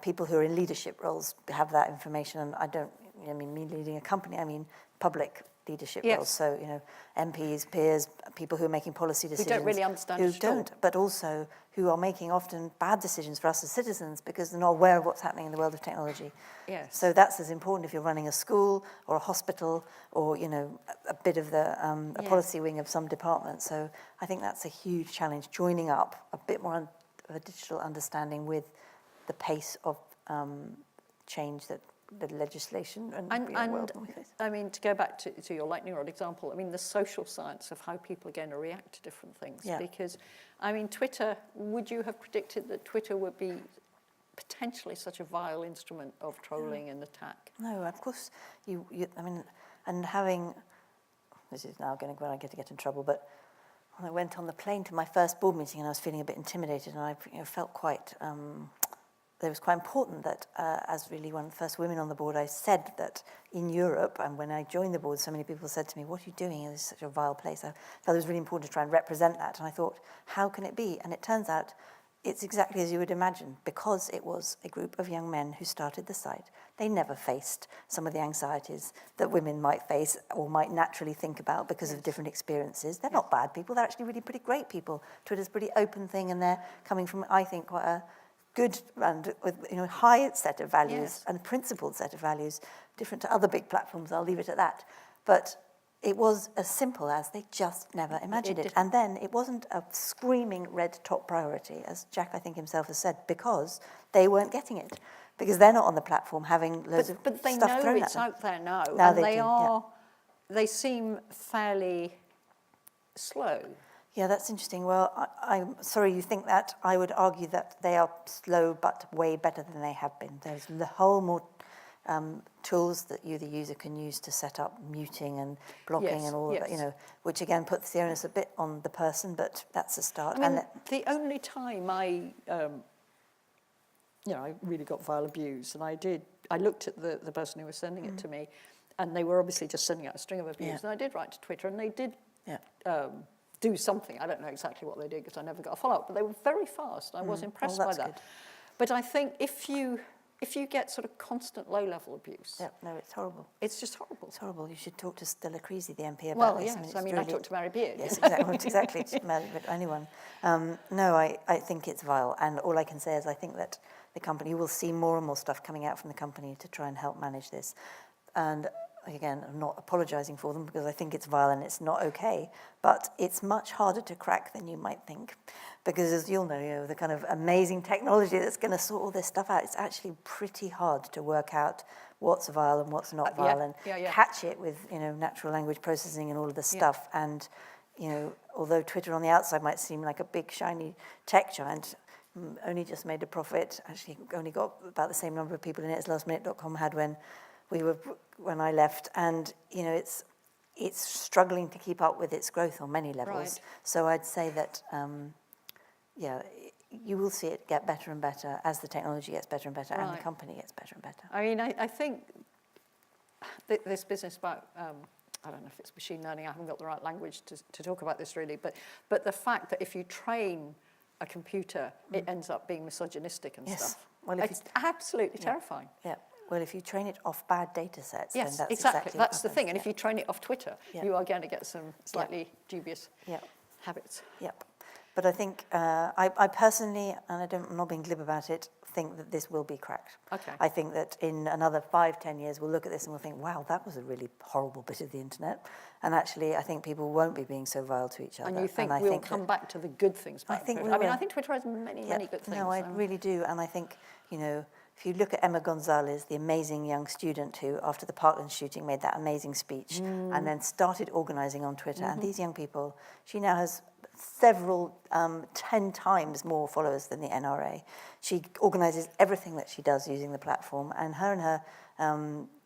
people who are in leadership roles have that information. And I don't, I mean, me leading a company, I mean public leadership roles. So, you know, MPs, peers, people who are making policy decisions. Who don't really understand who it at all. don't, but also who are making often bad decisions for us as citizens because they're not aware of what's happening in the world of technology. Yes. So that's as important if you're running a school or a hospital or, you know, a bit of the a policy wing of some department. So I think that's a huge challenge, joining up a bit more of a digital understanding with the pace of change that the legislation and world we face. I mean, to go back to your lightning rod example, I mean, the social science of how people are going to react to different things. Yeah. Because, I mean, Twitter, would you have predicted that Twitter would be potentially such a vile instrument of trolling and attack? No, of course, you I mean, and having, this is now going to, when I get in trouble, but when I went on the plane to my first board meeting and I was feeling a bit intimidated, and I felt quite, it was quite important that as really one of the first women on the board, I said that in Europe, and when I joined the board, so many people said to me, what are you doing? This is such a vile place. I felt it was really important to try and represent that, and I thought, how can it be? And it turns out it's exactly as you would imagine, because it was a group of young men who started the site. They never faced some of the anxieties that women might face or might naturally think about because of different experiences. They're not bad people, they're actually really pretty great people. Twitter's a pretty open thing, and they're coming from, I think, quite a good and with high set of values and principled set of values, different to other big platforms. I'll leave it at that. But it was as simple as they just never imagined it. And then it wasn't a screaming red top priority, as Jack, I think himself has said, because they weren't getting it. Because they're not on the platform having loads of stuff thrown at them. But they know it's out there now. Now and they seem fairly slow. Yeah, that's interesting. Well, I'm sorry you think that. I would argue that they are slow, but way better than they have been. There's the whole more tools that you, the user, can use to set up muting and blocking and all of that, you know, which again puts the onus a bit on the person, but that's a start. I mean, the only time I really got vile abuse, and I looked at the person who was sending it to me, and they were obviously just sending out a string of abuse, and I did write to Twitter, and they did do something. I don't know exactly what they did because I never got a follow-up, but they were very fast. I was impressed by that. Good. But I think if you get sort of constant low-level abuse... Yeah, no, it's horrible. It's just horrible. It's horrible. You should talk to Stella Creasy, the MP, about this. Well, yes, I mean, I talked to Mary Beard. Yes, exactly, anyone. No, I think it's vile, and all I can say is I think that the company, you will see more and more stuff coming out from the company to try and help manage this. And again, I'm not apologising for them because I think it's vile and it's not okay, but it's much harder to crack than you might think. Because as you'll know, the kind of amazing technology that's going to sort all this stuff out, it's actually pretty hard to work out what's vile and what's not vile and catch it with, natural language processing and all of this stuff. And, although Twitter on the outside might seem like a big, shiny tech giant, only just made a profit, actually only got about the same number of people in it as lastminute.com had when I left, and it's struggling to keep up with its growth on many levels. Right. So I'd say that you will see it get better and better as the technology gets better and better, and the company gets better and better. I mean, I think this business about I don't know if it's machine learning. I haven't got the right language to talk about this really, but the fact that if you train a computer, it ends up being misogynistic and stuff. Well, it's absolutely terrifying. Yeah. Well, if you train it off bad data sets, Yes, then that's exactly. That's the what thing. And happens. if you train it off Twitter, Yeah. you are going to get some slightly dubious Yeah. habits. Yep. But I think, I personally, and I'm not being glib about it, think that this will be cracked. Okay. I think that in another 5-10 years, we'll look at this and we'll think, wow, that was a really horrible bit of the internet. And actually, I think people won't be being so vile to each other. And you think I we'll think come back to the good things about think Twitter? we I mean, will. I think Twitter has many, many good things. No, I really do. And I think, you know, if you look at Emma Gonzalez, the amazing young student who, after the Parkland shooting, made that amazing speech and then started organising on Twitter. And these young people, she now has several, 10 times more followers than the NRA. She organises everything that she does using the platform. And her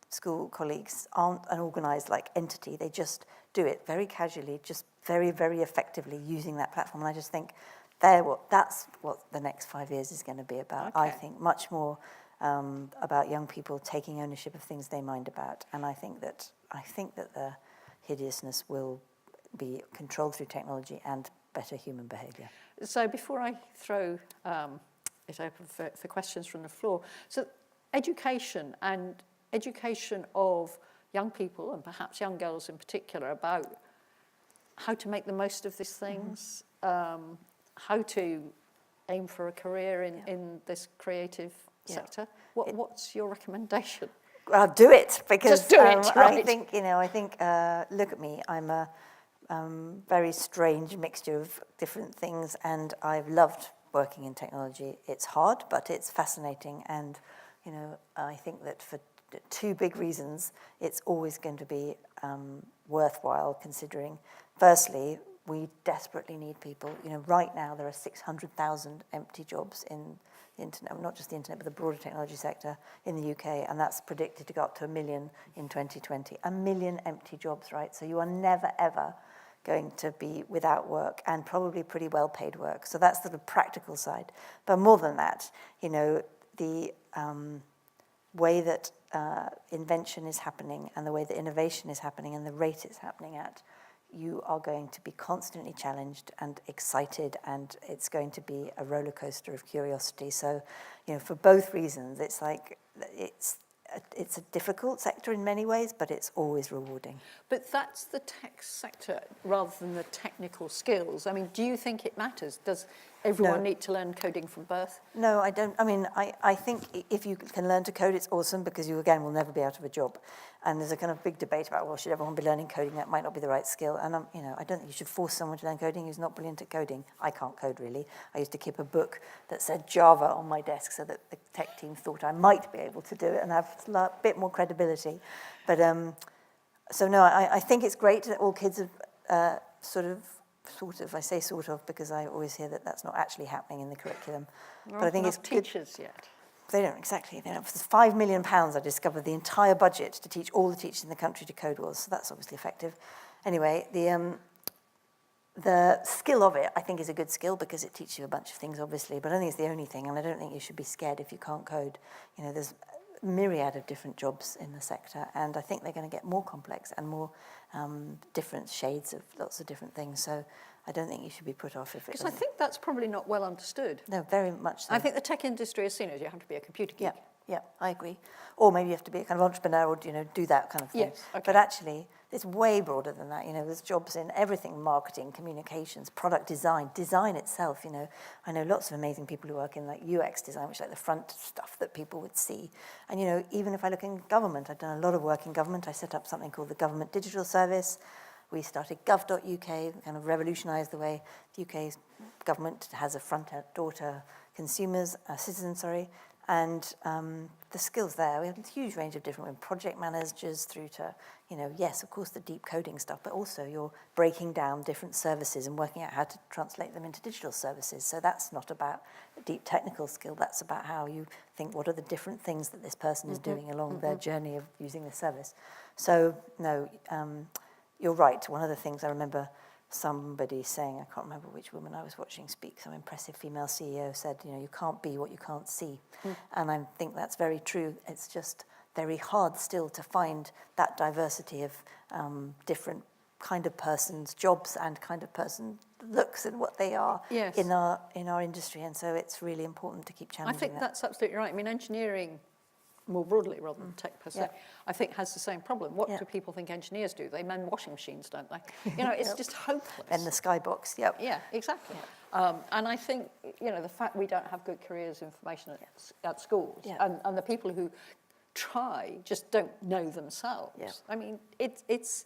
school colleagues aren't an organised like entity. They just do it very casually, just very, very effectively using that platform. And I just think that's what the next 5 years is going to be about. Okay. I think much more about young people taking ownership of things they mind about. And I think that the hideousness will be controlled through technology and better human behaviour. So before I throw it open for questions from the floor, so education of young people and perhaps young girls in particular about how to make the most of these things, how to aim for a career in this creative sector. What's your recommendation? I'll do it because Just do it, right. I think, look at me, I'm a very strange mixture of different things, and I've loved working in technology. It's hard, but it's fascinating, and you know, I think that for two big reasons, it's always going to be worthwhile considering. Firstly, we desperately need people. You know, right now there are 600,000 empty jobs in the internet, not just the internet, but the broader technology sector in the UK, and that's predicted to go up to 1 million in 2020. 1 million empty jobs, right? So you are never, ever going to be without work, and probably pretty well-paid work. So that's the practical side. But more than that, you know, the way that invention is happening and the way that innovation is happening and the rate it's happening at, you are going to be constantly challenged and excited, and it's going to be a roller coaster of curiosity. So, you know, for both reasons, it's like it's a difficult sector in many ways, but it's always rewarding. But that's the tech sector rather than the technical skills. I mean, do you think it matters? Does everyone need to learn coding from birth? No, I don't. I mean, I think if you can learn to code, it's awesome, because you, again, will never be out of a job. And there's a kind of big debate about, well, should everyone be learning coding? That might not be the right skill. And, you know, I don't think you should force someone to learn coding who's not brilliant at coding. I can't code, really. I used to keep a book that said Java on my desk so that the tech team thought I might be able to do it and have a bit more credibility. But, so no, I think it's great that all kids have sort of, I say sort of because I always hear that that's not actually happening in the curriculum. There but I think aren't it's enough good. teachers yet. They don't, exactly. They don't. For £5 million, I discovered the entire budget to teach all the teachers in the country to code was, so that's obviously effective. Anyway, the skill of it, I think, is a good skill because it teaches you a bunch of things, obviously, but I don't think it's the only thing, and I don't think you should be scared if you can't code. You know, there's a myriad of different jobs in the sector, and I think they're going to get more complex and more different shades of lots of different things, so I don't think you should be put off if it Because I think that's probably not well understood. No, very much so. I think the tech industry is seen as you have to be a computer geek. Yeah, I agree. Or maybe you have to be a kind of entrepreneur or, you know, do that kind of thing. Yes, okay. But actually, it's way broader than that. You know, there's jobs in everything, marketing, communications, product design, design itself, you know. I know lots of amazing people who work in like UX design, which is like the front stuff that people would see. And, you know, even if I look in government, I've done a lot of work in government. I set up something called the Government Digital Service. We started gov.uk, kind of revolutionised the way the UK's government has a front door to citizens, and the skills there. We have a huge range of different project managers through to, you know, yes, of course, the deep coding stuff, but also you're breaking down different services and working out how to translate them into digital services. So that's not about a deep technical skill, that's about how you think, what are the different things that this person is doing along their journey of using the service. So, no, you're right. One of the things I remember somebody saying, I can't remember which woman I was watching speak, some impressive female CEO said, you know, you can't be what you can't see. And I think that's very true. It's just very hard still to find that diversity of different kind of person's jobs and kind of person looks and what they are in our industry. And so it's really important to keep challenging I think that's absolutely right. I mean, engineering more broadly rather than tech per se, Yeah. I think has the same problem. What Yeah. do people think engineers do? They mend washing machines, don't they? You know, it's just hopeless. And the skybox, yep. Yeah, exactly. And I think, you know, the fact we don't have good careers information at schools, Yeah. and the people who try just don't know themselves. Yeah. I mean, it's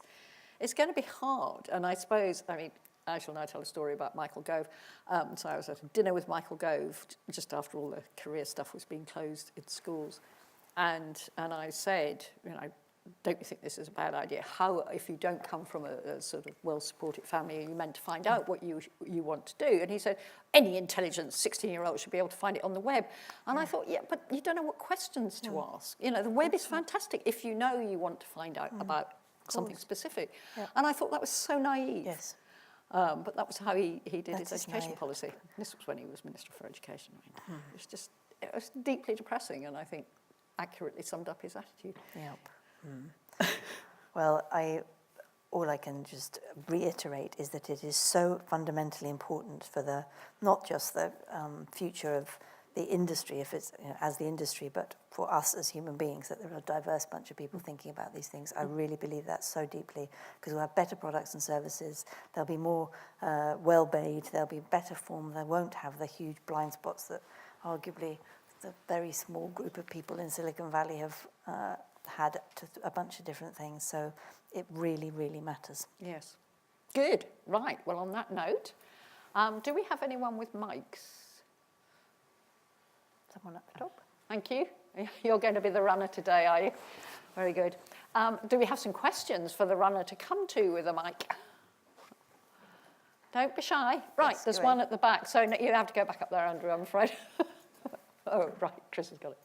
going to be hard. And I suppose, I mean, I shall now tell a story about Michael Gove. So I was at a dinner with Michael Gove just after all the career stuff was being closed in schools. And I said, you know, don't you think this is a bad idea? How, if you don't come from a sort of well-supported family, are you meant to find out what you want to do? And he said, any intelligent 16-year-old should be able to find it on the web. And I thought, yeah, but you don't know what questions to ask. You know, the web is fantastic if you know you want to find out about something specific. Yeah. And I thought that was so naive. Yes. But that was how he did his That is education naive. policy. This was when he was Minister for Education. I mean, it was deeply depressing, and I think accurately summed up his attitude. Yep. Well, all I can just reiterate is that it is so fundamentally important for not just the future of the industry, if it's as the industry, but for us as human beings, that there are a diverse bunch of people thinking about these things. I really believe that so deeply, because we'll have better products and services. They'll be more well-made. They'll be better formed. They won't have the huge blind spots that arguably the very small group of people in Silicon Valley have had to a bunch of different things. So it really, really matters. Yes. Good. Right. Well, on that note, do we have anyone with mics? Someone up the top. Thank you. You're going to be the runner today, are you? Very good. Do we have some questions for the runner to come to with a mic? Don't be shy. Right, Yes, there's great. one at the back. So you have to go back up there, Andrew, I'm afraid. Oh, right, Chris has got it.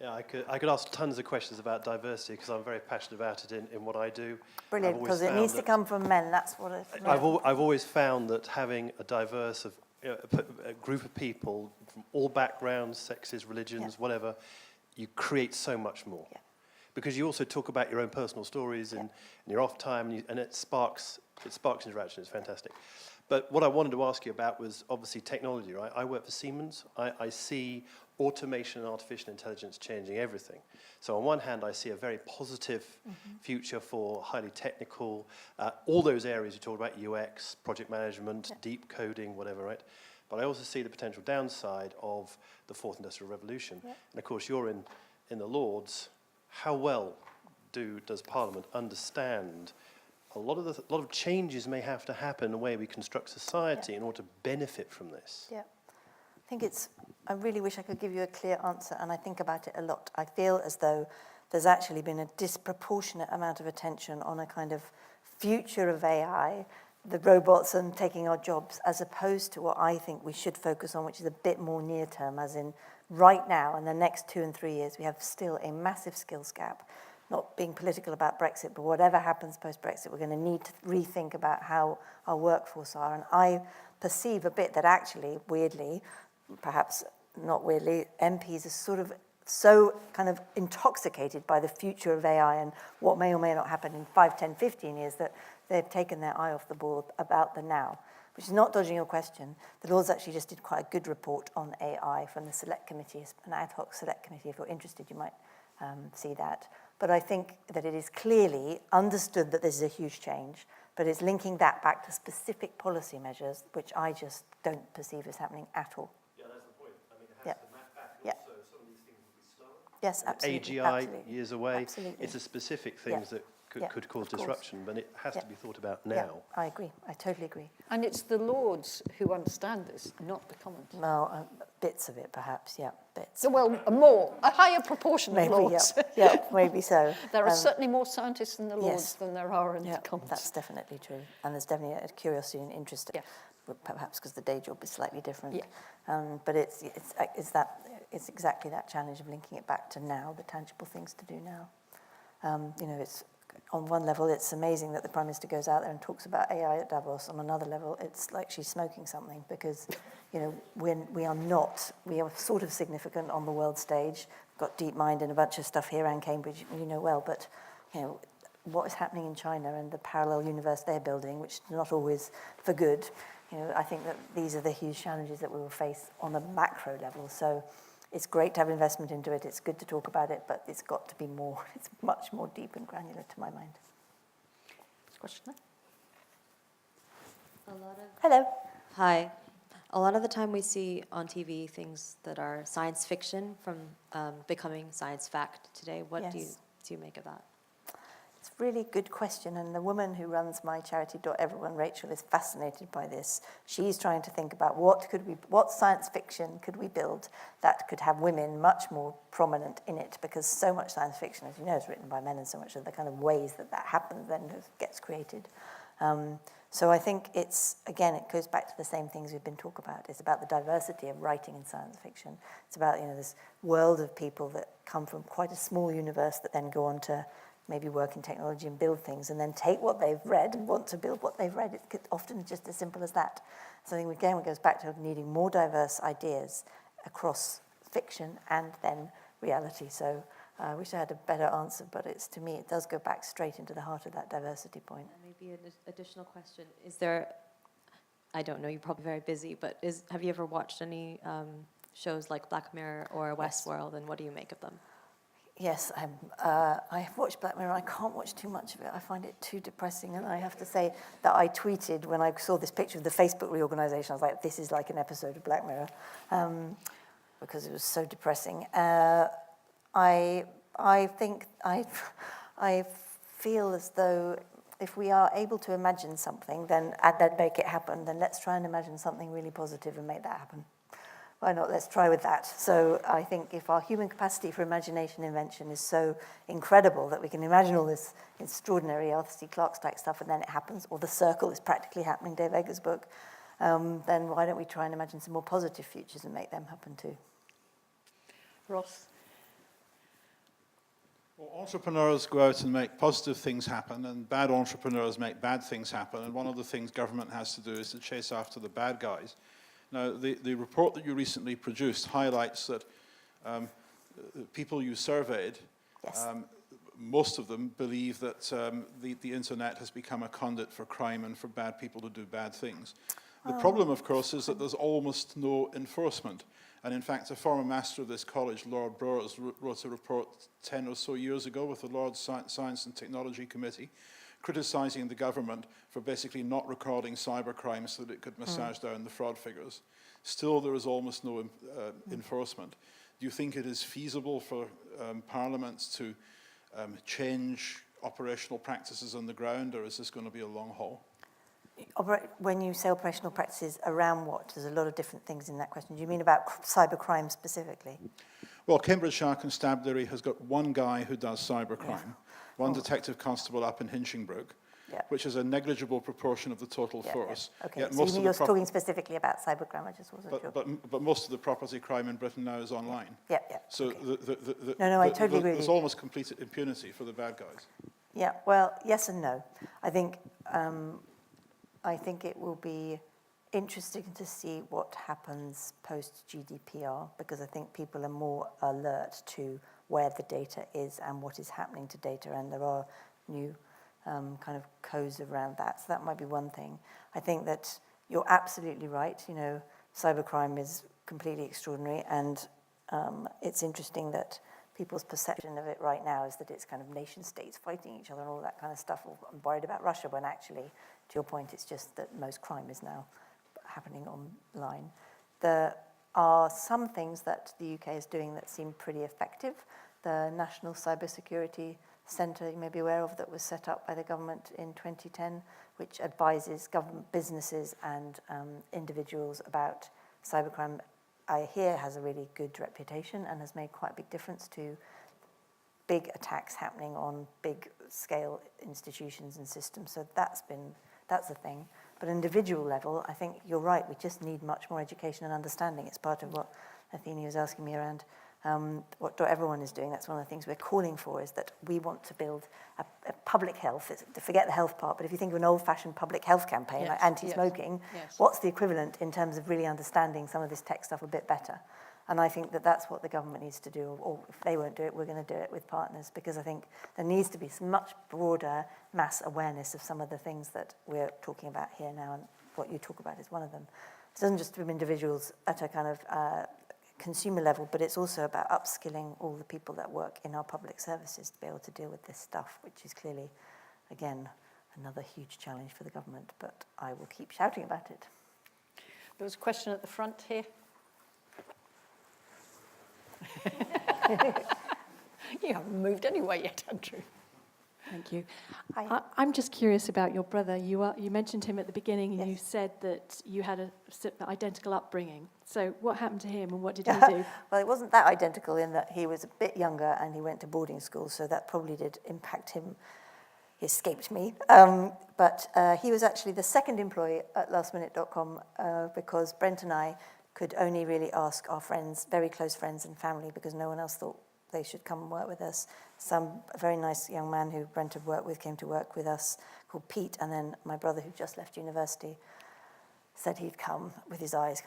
Yeah, I could ask tons of questions about diversity because I'm very passionate about it in what I do. Brilliant, because it needs to come from men. That's what it. I've always found that having a diverse a group of people from all backgrounds, sexes, religions, whatever, you create so much more. Yeah. Because you also talk about your own personal stories in your off time, and it sparks interaction. It's fantastic. But what I wanted to ask you about was obviously technology, right? I work for Siemens. I see automation and artificial intelligence changing everything. So on one hand, I see a very positive future for highly technical, all those areas you talked about, UX, project management, deep coding, whatever, right? But I also see the potential downside of the fourth industrial revolution. And of course, you're in the Lords. How well does Parliament understand a lot of changes may have to happen in the way we construct society in order to benefit from this? Yeah. I really wish I could give you a clear answer, and I think about it a lot. I feel as though there's actually been a disproportionate amount of attention on a kind of future of AI, the robots and taking our jobs, as opposed to what I think we should focus on, which is a bit more near term, as in right now, in the next 2 and 3 years, we have still a massive skills gap. Not being political about Brexit, but whatever happens post-Brexit, we're going to need to rethink about how our workforce are. And I perceive a bit that actually, weirdly, perhaps not weirdly, MPs are sort of so kind of intoxicated by the future of AI and what may or may not happen in 5, 10, 15 years that they've taken their eye off the ball about the now, which is not dodging your question. The Lords actually just did quite a good report on AI from the select committee, an ad hoc select committee. If you're interested, you might see that. But I think that it is clearly understood that this is a huge change, but it's linking that back to specific policy measures, which I just don't perceive as happening at all. Yeah, that's the point. I mean, it has to map back. Yeah. Also, some of these things will be slower. Yes, absolutely. AGI, absolutely. years away. Absolutely. It's the specific things that could cause of course. disruption, but it has to be thought about now. Yeah, I agree. I totally agree. And it's the Lords who understand this, not the Commons. Well, bits of it, perhaps. Yeah, bits. So, well, a higher proportion Maybe, of Lords. yeah, maybe so. There are certainly more scientists in the Lords yes. than there are in the Yeah, Commons. that's definitely true. And there's definitely a curiosity and interest, perhaps because the day job is slightly different. Yeah. But it's exactly that challenge of linking it back to now, the tangible things to do now. It's on one level, it's amazing that the Prime Minister goes out there and talks about AI at Davos. On another level, it's like she's smoking something because, we are sort of significant on the world stage. We've got DeepMind and a bunch of stuff here and Cambridge, you know well, but, what is happening in China and the parallel universe they're building, which is not always for good, I think that these are the huge challenges that we will face on a macro level. So it's great to have investment into it. It's good to talk about it, but it's got to be more. It's much more deep and granular to my mind. Question there? Hello. Hi. A lot of the time we see on TV things that are science fiction from becoming science fact today. What do you make of that? It's a really good question, and the woman who runs my charity, Everyone, Rachel, is fascinated by this. She's trying to think about what science fiction could we build that could have women much more prominent in it, because so much science fiction, as you know, is written by men, and so much of the kind of ways that happens then gets created. So I think it goes back to the same things we've been talking about. It's about the diversity of writing in science fiction. It's about, this world of people that come from quite a small universe that then go on to maybe work in technology and build things, and then take what they've read and want to build what they've read. It's often just as simple as that. So I think, again, it goes back to needing more diverse ideas across fiction and then reality. So I wish I had a better answer, but to me, it does go back straight into the heart of that diversity point. And maybe an additional question. Is there, I don't know, you're probably very busy, but have you ever watched any shows like Black Mirror or Westworld, and what do you make of them? Yes, I've watched Black Mirror. I can't watch too much of it. I find it too depressing, and I have to say that I tweeted when I saw this picture of the Facebook reorganization. I was like, this is like an episode of Black Mirror, because it was so depressing. I feel as though if we are able to imagine something, then make it happen, then let's try and imagine something really positive and make that happen. Why not? Let's try with that. So I think if our human capacity for imagination and invention is so incredible that we can imagine all this extraordinary Arthur C. Clarke type stuff and then it happens, or The Circle is practically happening, Dave Eggers' book, then why don't we try and imagine some more positive futures and make them happen too? Ross? Well, entrepreneurs go out and make positive things happen, and bad entrepreneurs make bad things happen. And one of the things government has to do is to chase after the bad guys. Now, the report that you recently produced highlights that people you surveyed, most of them believe that the internet has become a conduit for crime and for bad people to do bad things. The problem, of course, is that there's almost no enforcement. And in fact, a former master of this college, Lord Browers, wrote a report 10 or so years ago with the Lord's Science and Technology Committee, criticizing the government for basically not recording cybercrime so that it could massage down the fraud figures. Still, there is almost no enforcement. Do you think it is feasible for parliaments to change operational practices on the ground, or is this going to be a long haul? When you say operational practices, around what? There's a lot of different things in that question. Do you mean about cybercrime specifically? Well, Cambridgeshire Constabulary has got one guy who does cybercrime, one detective constable up in Hinchingbrook, which is a negligible proportion of the total force. Okay, Yet so most you're talking specifically about cybercrime, I just wasn't sure. But most of the property crime in Britain now is online. So I totally agree. There's almost complete impunity for the bad guys. Yeah, well, yes and no. I think it will be interesting to see what happens post-GDPR, because I think people are more alert to where the data is and what is happening to data, and there are new kind of codes around that. So that might be one thing. I think that you're absolutely right. Cybercrime is completely extraordinary, and it's interesting that people's perception of it right now is that it's kind of nation states fighting each other and all that kind of stuff. I'm worried about Russia, when actually, to your point, it's just that most crime is now happening online. There are some things that the UK is doing that seem pretty effective. The National Cybersecurity Centre, you may be aware of, that was set up by the government in 2010, which advises government businesses and individuals about cybercrime, I hear has a really good reputation and has made quite a big difference to big attacks happening on big scale institutions and systems. So that's a thing. But individual level, I think you're right, we just need much more education and understanding. It's part of what Athene was asking me around what Everyone is doing. That's one of the things we're calling for, is that we want to build a public health. Forget the health part, but if you think of an old-fashioned public health campaign, like anti-smoking, what's the equivalent in terms of really understanding some of this tech stuff a bit better? And I think that that's what the government needs to do, or if they won't do it, we're going to do it with partners, because I think there needs to be some much broader mass awareness of some of the things that we're talking about here now, and what you talk about is one of them. It doesn't just from individuals at a kind of consumer level, but it's also about upskilling all the people that work in our public services to be able to deal with this stuff, which is clearly, again, another huge challenge for the government, but I will keep shouting about it. There was a question at the front here. You haven't moved anywhere yet, Andrew. Thank you. Hi. I'm just curious about your brother. You mentioned him at the beginning, and Yes. you said that you had an identical upbringing. So what happened to him, and what did he do? Well, it wasn't that identical in that he was a bit younger and he went to boarding school, so that probably did impact him. He escaped me. But he was actually the second employee at lastminute.com because Brent and I could only really ask our friends, very close friends and family, because no one else thought they should come and work with us. A very nice young man who Brent had worked with came to work with us, called Pete, and then my brother, who just left university, said he'd come with his eyes,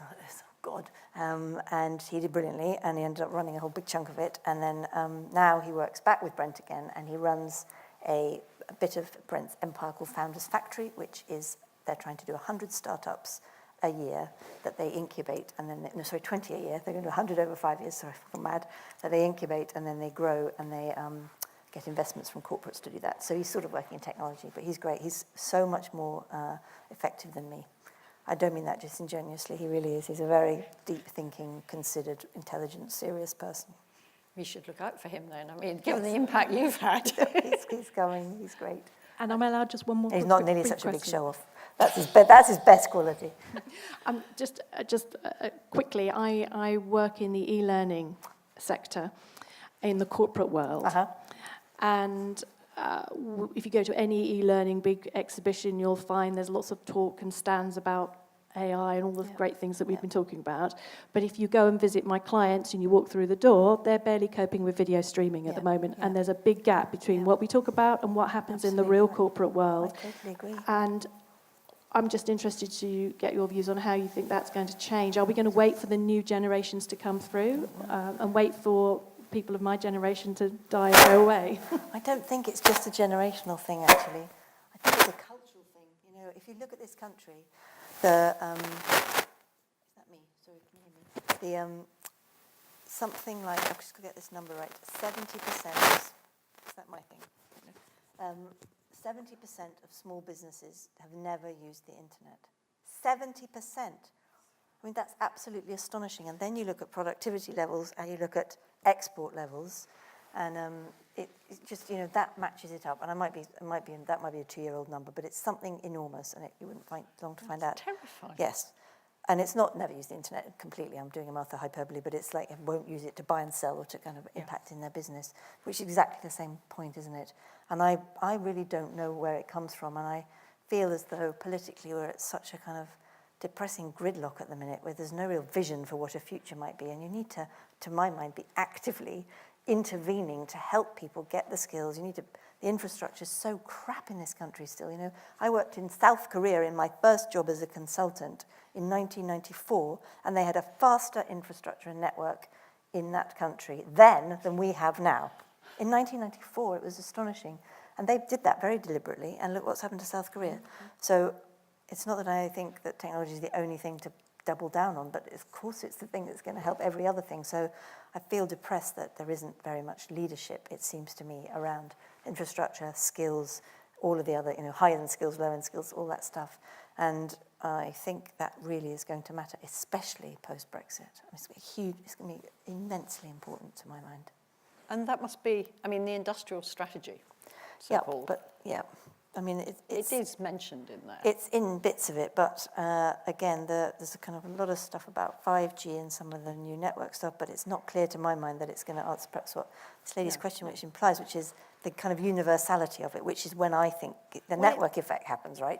God. And he did brilliantly, and he ended up running a whole big chunk of it. And then now he works back with Brent again, and he runs a bit of Brent's empire called Founders Factory, which is, they're trying to do 100 startups a year that they incubate, and then, 20 a year. They're going to do 100 over 5 years, sorry, I'm mad, that they incubate, and then they grow, and they get investments from corporates to do that. So he's sort of working in technology, but he's great. He's so much more effective than me. I don't mean that disingenuously. He really is. He's a very deep-thinking, considered, intelligent, serious person. We should look out for him then. I mean, given the impact you've had. He's going. He's great. And am I allowed just one more? He's not nearly brief such a big question? show-off. That's his best quality. Just quickly, I work in the e-learning sector in the corporate world. Uh-huh. And if you go to any e-learning big exhibition, you'll find there's lots of talk and stands about AI and all the great things that we've been talking about. But if you go and visit my clients and you walk through the door, they're barely coping with video streaming at the moment. And there's a big gap between what we talk about and what happens in the real corporate world. I totally agree. And I'm just interested to get your views on how you think that's going to change. Are we going to wait for the new generations to come through and wait for people of my generation to die and go away? I don't think it's just a generational thing, actually. I think it's a cultural thing. You know, if you look at this country, is that me? Sorry, can you hear me? Something like, I've just got to get this number right, 70%, is that my thing? 70% of small businesses have never used the internet. 70%. I mean, that's absolutely astonishing. And then you look at productivity levels and you look at export levels, and it just, you know, that matches it up. And that might be a 2-year-old number, but it's something enormous, and you wouldn't find long to find out. Terrifying. Yes. And it's not never use the internet completely. I'm doing a Martha hyperbole, but it's like it won't use it to buy and sell or to kind of impact in their business, which is exactly the same point, isn't it? And I really don't know where it comes from, and I feel as though politically we're at such a kind of depressing gridlock at the minute where there's no real vision for what a future might be, and you need to my mind, be actively intervening to help people get the skills. The infrastructure is so crap in this country still. You know, I worked in South Korea in my first job as a consultant in 1994, and they had a faster infrastructure and network in that country then than we have now. In 1994, it was astonishing. And they did that very deliberately, and look what's happened to South Korea. So it's not that I think that technology is the only thing to double down on, but of course it's the thing that's going to help every other thing. So I feel depressed that there isn't very much leadership, it seems to me, around infrastructure, skills, all of the other, you know, high-end skills, low-end skills, all that stuff. And I think that really is going to matter, especially post-Brexit. It's huge. It's going to be immensely important to my mind. And that must be, I mean, the industrial strategy. So I mean, it is mentioned in there. It's in bits of it, but again, there's a kind of a lot of stuff about 5G and some of the new network stuff, but it's not clear to my mind that it's going to answer perhaps what this lady's question which implies, which is the kind of universality of it, which is when I think the network effect happens, right?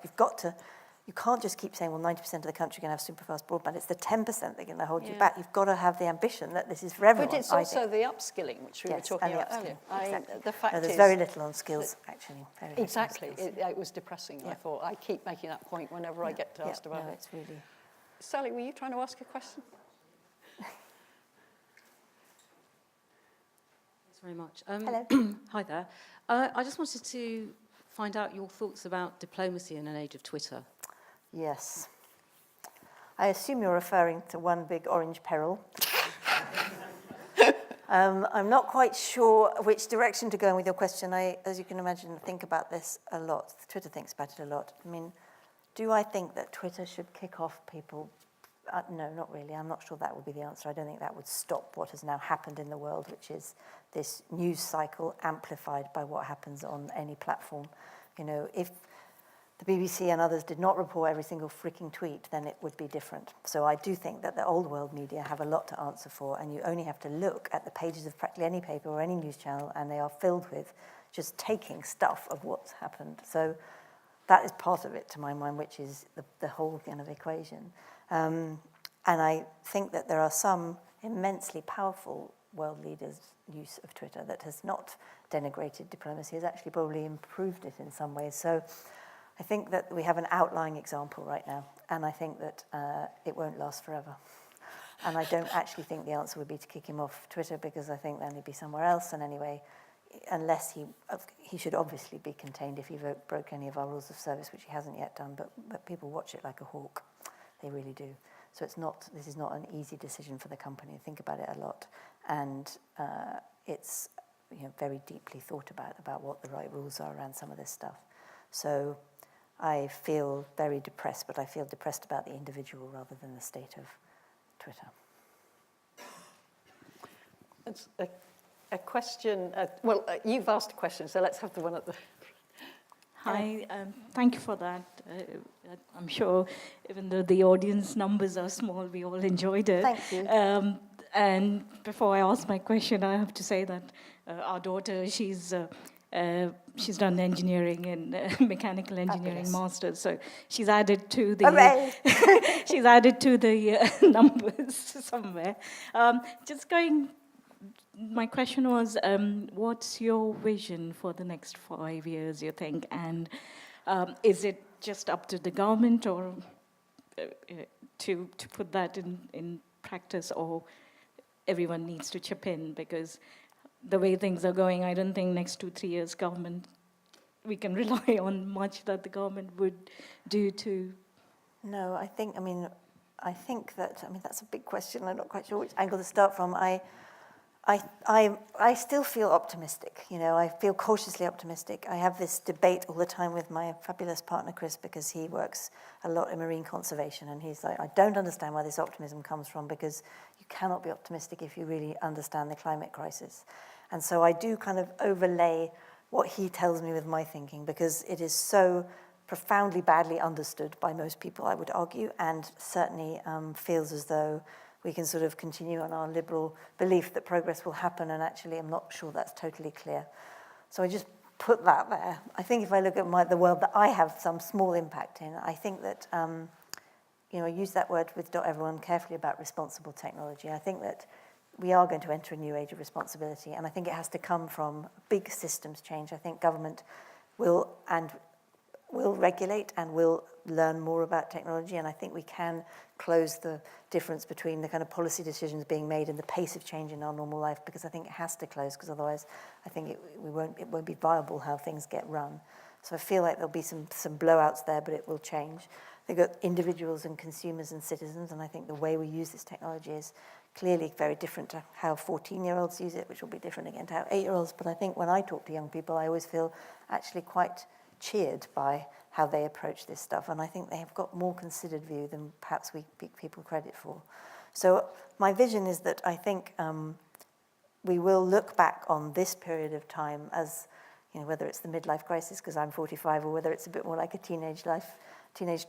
You can't just keep saying, well, 90% of the country are going to have super fast broadband. It's the 10% that are going to hold you back. You've got to have the ambition that this is for everyone. But it's also the upskilling, which we were talking about earlier. Exactly. The fact there's is very little on skills, actually. Very little on exactly. skills. It was depressing. I thought I keep making that point whenever I get asked about it. It's really. Sally, were you trying to ask a question? Thanks very much. Hello. Hi there. I just wanted to find out your thoughts about diplomacy in an age of Twitter. Yes. I assume you're referring to one big orange peril. I'm not quite sure which direction to go in with your question. I, as you can imagine, think about this a lot. Twitter thinks about it a lot. I mean, do I think that Twitter should kick off people? No, not really. I'm not sure that would be the answer. I don't think that would stop what has now happened in the world, which is this news cycle amplified by what happens on any platform. You know, if the BBC and others did not report every single freaking tweet, then it would be different. So I do think that the old world media have a lot to answer for, and you only have to look at the pages of practically any paper or any news channel, and they are filled with just taking stuff of what's happened. So that is part of it, to my mind, which is the whole kind of equation. And I think that there are some immensely powerful world leaders' use of Twitter that has not denigrated diplomacy, has actually probably improved it in some ways. So I think that we have an outlying example right now, and I think that it won't last forever. And I don't actually think the answer would be to kick him off Twitter, because I think then he'd be somewhere else, and anyway, unless he should obviously be contained if he broke any of our rules of service, which he hasn't yet done, but people watch it like a hawk. They really do. So this is not an easy decision for the company. I think about it a lot, and it's very deeply thought about what the right rules are around some of this stuff. So I feel very depressed, but I feel depressed about the individual rather than the state of Twitter. It's a question, you've asked a question, so let's have the one at the... Hi, thank you for that. I'm sure even though the audience numbers are small, we all enjoyed it. Thank you. And before I ask my question, I have to say that our daughter, she's done engineering and mechanical engineering Fabulous. Masters, so she's added to the she's added to the numbers somewhere. My question was, what's your vision for the next 5 years, you think? And is it just up to the government or to put that in practice, or everyone needs to chip in? Because the way things are going, I don't think next 2-3 years we can rely on much that the government would do to... No, I think that, that's a big question. I'm not quite sure which angle to start from. I still feel optimistic, I feel cautiously optimistic. I have this debate all the time with my fabulous partner, Chris, because he works a lot in marine conservation, and he's like, I don't understand where this optimism comes from, because you cannot be optimistic if you really understand the climate crisis. And so I do kind of overlay what he tells me with my thinking, because it is so profoundly badly understood by most people, I would argue, and certainly feels as though we can sort of continue on our liberal belief that progress will happen, and actually I'm not sure that's totally clear. So I just put that there. I think if I look at the world that I have some small impact in, I think that, I use that word with everyone carefully about responsible technology. I think that we are going to enter a new age of responsibility, and I think it has to come from big systems change. I think government will regulate and will learn more about technology, and I think we can close the difference between the kind of policy decisions being made and the pace of change in our normal life, because I think it has to close, because otherwise I think it won't be viable how things get run. So I feel like there'll be some blowouts there, but it will change. They've got individuals and consumers and citizens, and I think the way we use this technology is clearly very different to how 14-year-olds use it, which will be different again to how 8-year-olds. But I think when I talk to young people, I always feel actually quite cheered by how they approach this stuff, and I think they have got more considered view than perhaps we give people credit for. So my vision is that I think we will look back on this period of time as, whether it's the midlife crisis because I'm 45, or whether it's a bit more like a teenage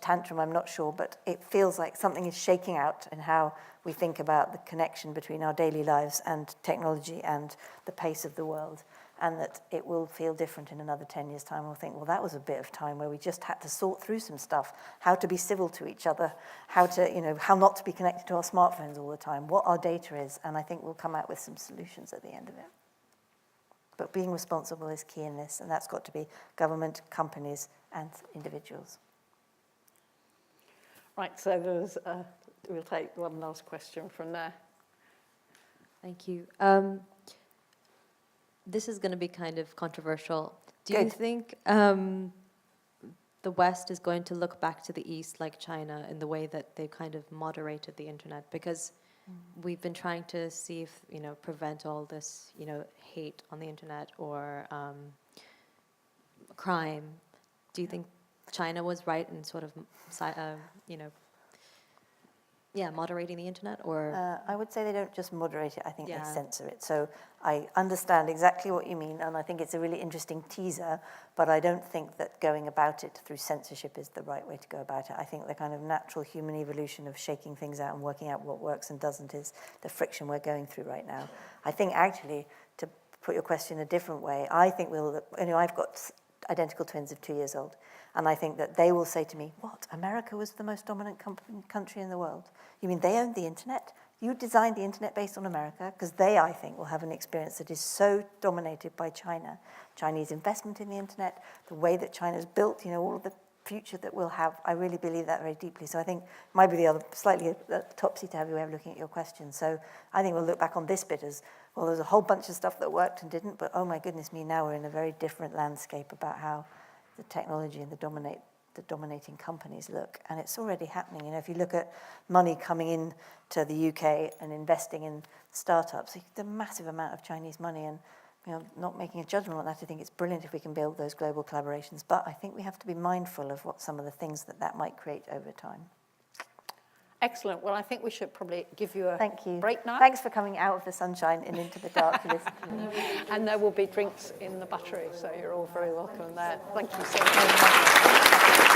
tantrum, I'm not sure, but it feels like something is shaking out in how we think about the connection between our daily lives and technology and the pace of the world. And that it will feel different in another 10 years' time. We'll think, well, that was a bit of time where we just had to sort through some stuff, how to be civil to each other, how not to be connected to our smartphones all the time, what our data is, and I think we'll come out with some solutions at the end of it. But being responsible is key in this, and that's got to be government, companies, and individuals. Right, so we'll take one last question from there. Thank you. This is going to be kind of controversial. Do you think the West is going to look back to the East like China in the way that they've kind of moderated the internet? Because we've been trying to see if, prevent all this, hate on the internet or crime. Do you think China was right in sort of, moderating the internet, or? I would say they don't just moderate it, I think they Yeah. censor it. So I understand exactly what you mean, and I think it's a really interesting teaser, but I don't think that going about it through censorship is the right way to go about it. I think the kind of natural human evolution of shaking things out and working out what works and doesn't is the friction we're going through right now. I think actually, to put your question a different way, I think I've got identical twins of 2 years old, and I think that they will say to me, what, America was the most dominant country in the world? You mean they owned the internet? You designed the internet based on America? Because they, I think, will have an experience that is so dominated by China. Chinese investment in the internet, the way that China's built, all of the future that we'll have, I really believe that very deeply. So I think it might be the other, slightly topsy-turvy way of looking at your question. So I think we'll look back on this bit as, well, there's a whole bunch of stuff that worked and didn't, but oh my goodness me, now we're in a very different landscape about how the technology and the dominating companies look, and it's already happening. If you look at money coming in to the UK and investing in startups, the massive amount of Chinese money, and not making a judgment on that, I think it's brilliant if we can build those global collaborations, but I think we have to be mindful of what some of the things that might create over time. Excellent. Well, I think we should probably give you a Thank you. break now. Thanks for coming out of the sunshine and into the dark to listen to me. And there will be drinks in the buttery, so you're all very welcome there. Thank you so much.